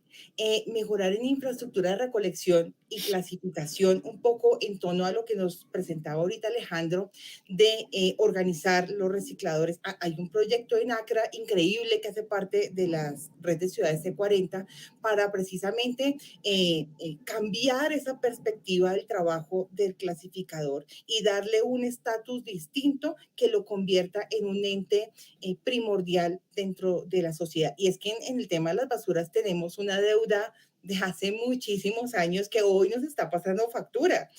mejorar en infraestructura de recolección y clasificación, un poco en tono a lo que nos presentaba ahorita Alejandro, de organizar los recicladores. Hay un proyecto en ACRA increíble que hace parte de las redes de ciudades C40 para precisamente cambiar esa perspectiva del trabajo del clasificador y darle un estatus distinto que lo convierta en un ente primordial dentro de la sociedad. Y es que en el tema de las basuras tenemos una deuda de hace muchísimos años que hoy nos está pasando factura.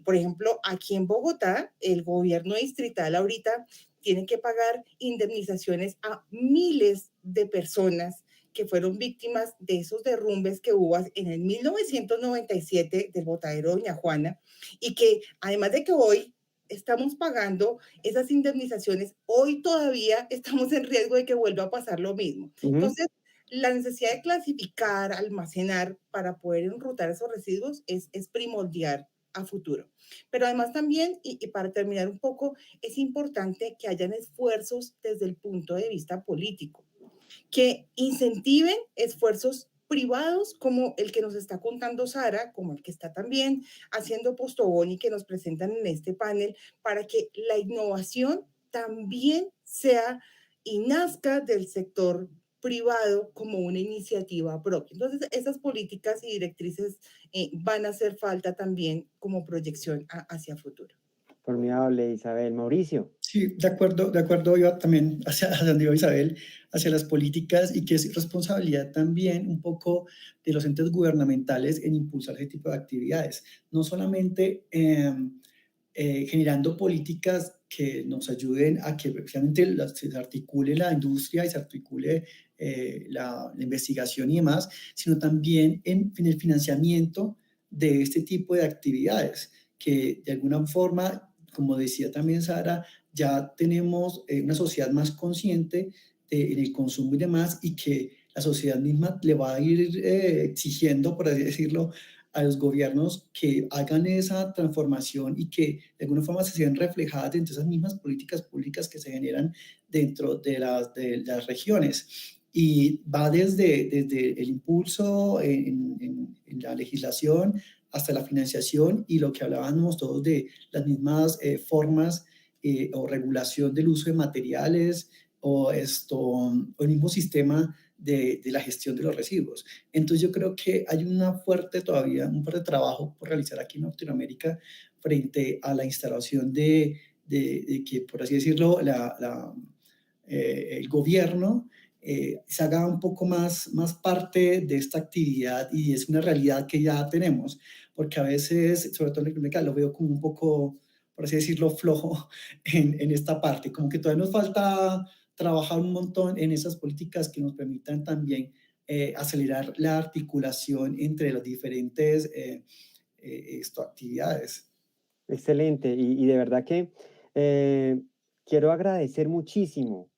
Por ejemplo, aquí en Bogotá, el gobierno distrital ahorita tiene que pagar indemnizaciones a miles de personas que fueron víctimas de esos derrumbes que hubo en el 1997 del botadero Doña Juana y que además de que hoy estamos pagando esas indemnizaciones, hoy todavía estamos en riesgo de que vuelva a pasar lo mismo. Ujú. Entonces, la necesidad de clasificar, almacenar para poder enrutar esos residuos es primordial a futuro. Pero además también, y para terminar un poco, es importante que hayan esfuerzos desde el punto de vista político que incentiven esfuerzos privados como el que nos está contando Sara, como el que está también haciendo Postobón y que nos presentan en este panel, para que la innovación también sea y nazca del sector privado como una iniciativa propia. Entonces, esas políticas y directrices van a hacer falta también como proyección hacia futuro. Formidable, Isabel. Mauricio. Sí, de acuerdo, yo también hacia donde iba Isabel, hacia las políticas y que es responsabilidad también un poco de los entes gubernamentales en impulsar ese tipo de actividades. No solamente generando políticas que nos ayuden a que precisamente se articule la industria y se articule la investigación y demás, sino también en el financiamiento de este tipo de actividades, que de alguna forma, como decía también Sara, ya tenemos una sociedad más consciente en el consumo y demás, y que la sociedad misma le va a ir exigiendo, por así decirlo, a los gobiernos que hagan esa transformación y que de alguna forma se sean reflejadas dentro de esas mismas políticas públicas que se generan dentro de las regiones. Y va desde el impulso en la legislación hasta la financiación y lo que hablábamos todos de las mismas formas o regulación del uso de materiales o el mismo sistema de la gestión de los residuos. Entonces yo creo que hay un fuerte trabajo por realizar aquí en Latinoamérica frente a la instalación de que, por así decirlo, el gobierno se haga un poco más parte de esta actividad y es una realidad que ya tenemos, porque a veces, sobre todo en Latinoamérica, lo veo como un poco, por así decirlo, flojo en esta parte, como que todavía nos falta trabajar un montón en esas políticas que nos permitan también acelerar la articulación entre las diferentes actividades. Excelente. Y de verdad que quiero agradecer muchísimo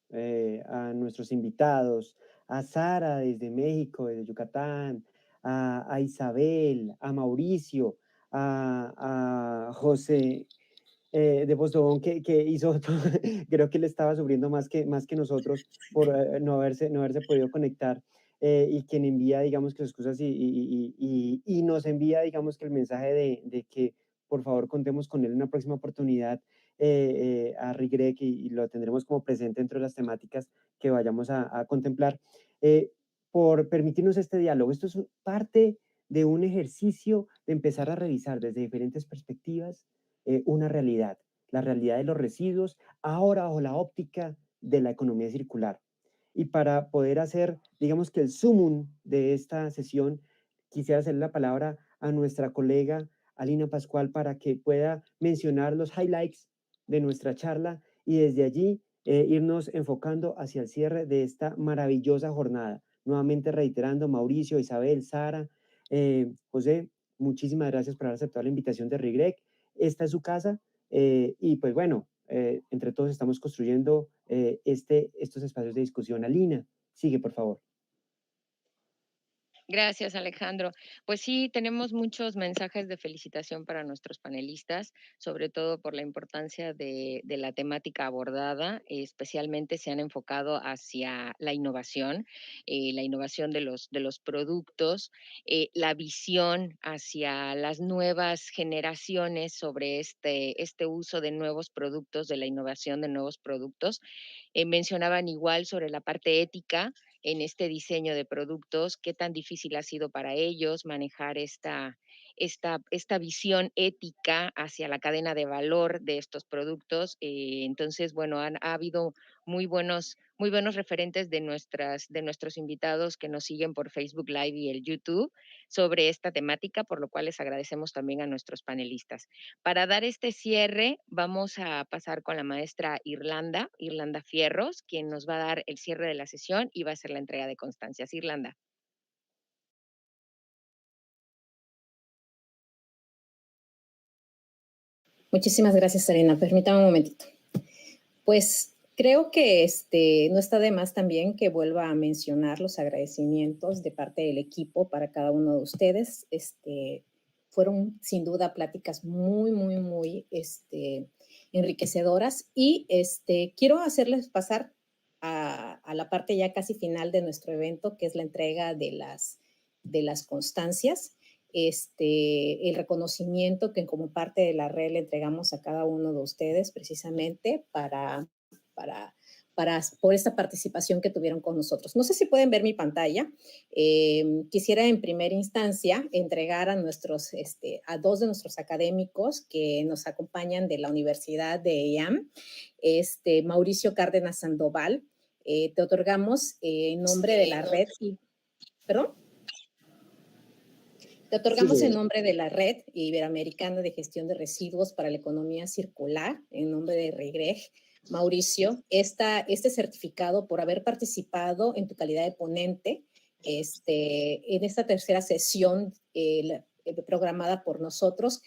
a nuestros invitados, a Sara desde México, desde Yucatán, a Isabel, a Mauricio, a José de Postobón que hizo todo, creo que él estaba sufriendo más que nosotros por no haberse podido conectar. Y quien envía, digamos, que sus cosas y nos envía, digamos, que el mensaje de que por favor contemos con él en una próxima oportunidad a Rigrec y lo tendremos como presente dentro de las temáticas que vayamos a contemplar, por permitirnos este diálogo. Esto es parte de un ejercicio de empezar a revisar desde diferentes perspectivas una realidad, la realidad de los residuos, ahora bajo la óptica de la economía circular. Y para poder hacer, digamos que el sumum de esta sesión, quisiera hacerle la palabra a nuestra colega Alina Pascual para que pueda mencionar los highlights de nuestra charla y desde allí irnos enfocando hacia el cierre de esta maravillosa jornada. Nuevamente reiterando, Mauricio, Isabel, Sara, José, muchísimas gracias por haber aceptado la invitación de Rigrec. Esta es su casa y pues bueno, entre todos estamos construyendo estos espacios de discusión. Alina, sigue por favor. Gracias, Alejandro. Pues sí, tenemos muchos mensajes de felicitación para nuestros panelistas, sobre todo por la importancia de la temática abordada. Especialmente se han enfocado hacia la innovación de los productos, la visión hacia las nuevas generaciones sobre este uso de nuevos productos, de la innovación de nuevos productos. Mencionaban igual sobre la parte ética en este diseño de productos, qué tan difícil ha sido para ellos manejar esta visión ética hacia la cadena de valor de estos productos. Entonces, bueno, ha habido muy buenos referentes de nuestros invitados que nos siguen por Facebook Live y el YouTube sobre esta temática, por lo cual les agradecemos también a nuestros panelistas. Para dar este cierre, vamos a pasar con la maestra Irlanda Fierros, quien nos va a dar el cierre de la sesión y va a hacer la entrega de constancias. Irlanda. Muchísimas gracias, Arena. Permítame un momentito. Pues creo que no está de más también que vuelva a mencionar los agradecimientos de parte del equipo para cada uno de ustedes. Fueron sin duda pláticas muy enriquecedoras y quiero hacerles pasar a la parte ya casi final de nuestro evento, que es la entrega de las constancias. El reconocimiento que como parte de la red le entregamos a cada uno de ustedes precisamente por esta participación que tuvieron con nosotros. No sé si pueden ver mi pantalla. Quisiera en primera instancia entregar a dos de nuestros académicos que nos acompañan de la Universidad de IAM, Mauricio Cárdenas Sandoval. Te otorgamos en nombre de la red. ¿Perdón? Te otorgamos en nombre de la Red Iberoamericana de Gestión de Residuos para la Economía Circular, en nombre de RIGREG, Mauricio, este certificado por haber participado en tu calidad de ponente en esta tercera sesión programada por nosotros,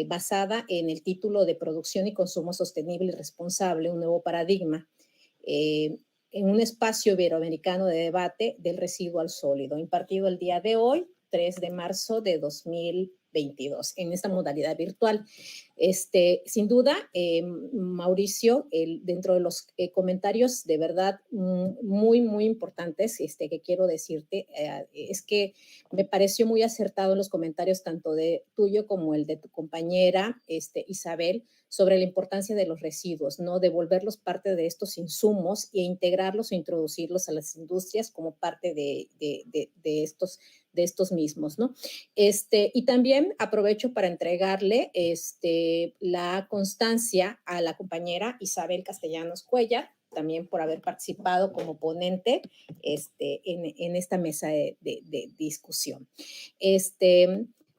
basada en el título de Producción y Consumo Sostenible y Responsable, un nuevo paradigma, en un espacio iberoamericano de debate del residuo al sólido, impartido el día de hoy, 3 de marzo de 2022, en esta modalidad virtual. Sin duda, Mauricio, dentro de los comentarios de verdad muy importantes que quiero decirte, es que me pareció muy acertado en los comentarios tanto de tuyo como el de tu compañera Isabel, sobre la importancia de los residuos, ¿no? Devolverlos parte de estos insumos e integrarlos o introducirlos a las industrias como parte de estos mismos, ¿no? Y también aprovecho para entregarle la constancia a la compañera Isabel Castellanos Cuellar, también por haber participado como ponente en esta mesa de discusión.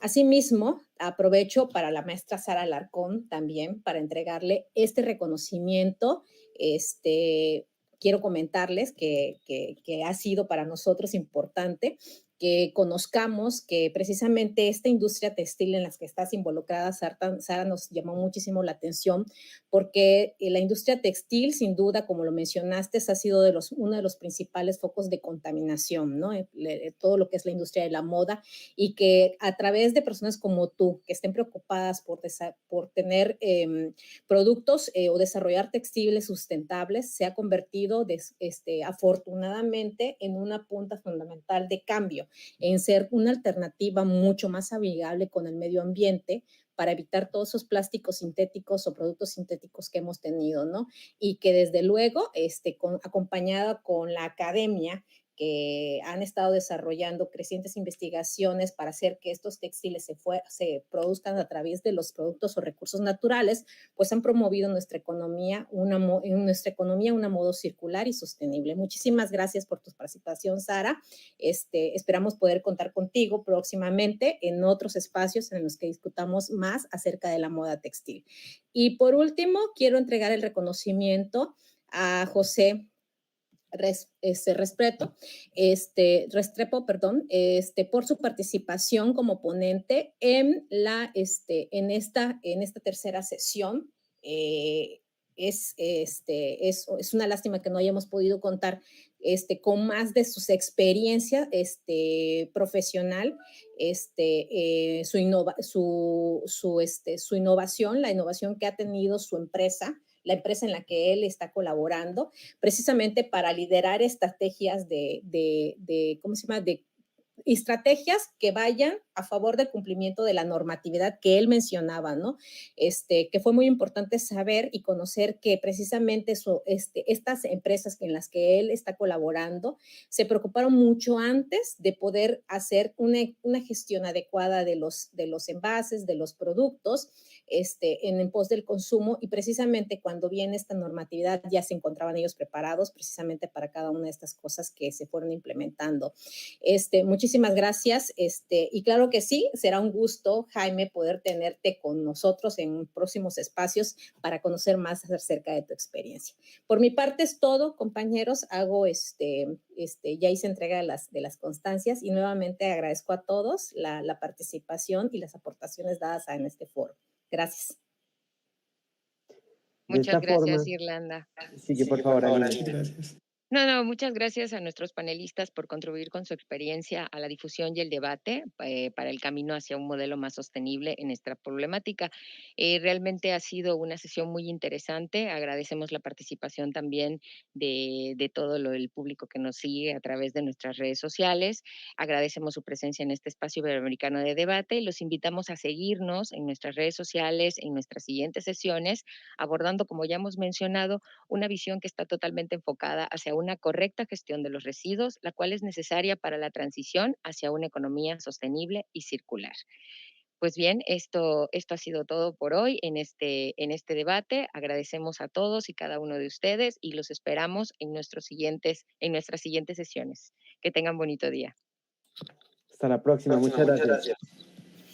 Asimismo, aprovecho para la maestra Sara Alarcón también para entregarle este reconocimiento. Quiero comentarles que ha sido para nosotros importante que conozcamos que precisamente esta industria textil en la que estás involucrada, Sara, nos llamó muchísimo la atención porque la industria textil, sin duda, como lo mencionaste, ha sido uno de los principales focos de contaminación, ¿no? Todo lo que es la industria de la moda y que a través de personas como tú, que estén preocupadas por tener productos o desarrollar textiles sustentables, se ha convertido afortunadamente en una punta fundamental de cambio, en ser una alternativa mucho más amigable con el medio ambiente para evitar todos esos plásticos sintéticos o productos sintéticos que hemos tenido, ¿no? Y que desde luego, acompañada con la academia, que han estado desarrollando crecientes investigaciones para hacer que estos textiles se produzcan a través de los productos o recursos naturales, pues han promovido nuestra economía una modo circular y sostenible. Muchísimas gracias por tu participación, Sara. Esperamos poder contar contigo próximamente en otros espacios en los que discutamos más acerca de la moda textil. Y por último, quiero entregar el reconocimiento a José Restrepo, por su participación como ponente en esta tercera sesión. Es una lástima que no hayamos podido contar con más de sus experiencias profesional, su innovación, la innovación que ha tenido su empresa, la empresa en la que él está colaborando, precisamente para liderar estrategias de estrategias que vayan a favor del cumplimiento de la normatividad que él mencionaba, ¿no? Que fue muy importante saber y conocer que precisamente estas empresas en las que él está colaborando se preocuparon mucho antes de poder hacer una gestión adecuada de los envases, de los productos, en pos del consumo, y precisamente cuando viene esta normatividad ya se encontraban ellos preparados precisamente para cada una de estas cosas que se fueron implementando. Muchísimas gracias, y claro que sí, será un gusto, Jaime, poder tenerte con nosotros en próximos espacios para conocer más acerca de tu experiencia. Por mi parte es todo, compañeros, hago ya hice entrega de las constancias y nuevamente agradezco a todos la participación y las aportaciones dadas en este foro. Gracias. De Muchas esta gracias, forma, Irlanda. sigue por favor, Alina. Gracias. No, muchas gracias a nuestros panelistas por contribuir con su experiencia a la difusión y el debate para el camino hacia un modelo más sostenible en esta problemática. Realmente ha sido una sesión muy interesante. Agradecemos la participación también de todo el público que nos sigue a través de nuestras redes sociales. Agradecemos su presencia en este espacio iberoamericano de debate y los invitamos a seguirnos en nuestras redes sociales, en nuestras siguientes sesiones, abordando, como ya hemos mencionado, una visión que está totalmente enfocada hacia una correcta gestión de los residuos, la cual es necesaria para la transición hacia una economía sostenible y circular. Pues bien, esto ha sido todo por hoy en este debate. Agradecemos a todos y cada uno de ustedes y los esperamos en nuestras siguientes sesiones. Que tengan bonito día. Hasta la próxima. Muchas gracias. Gracias.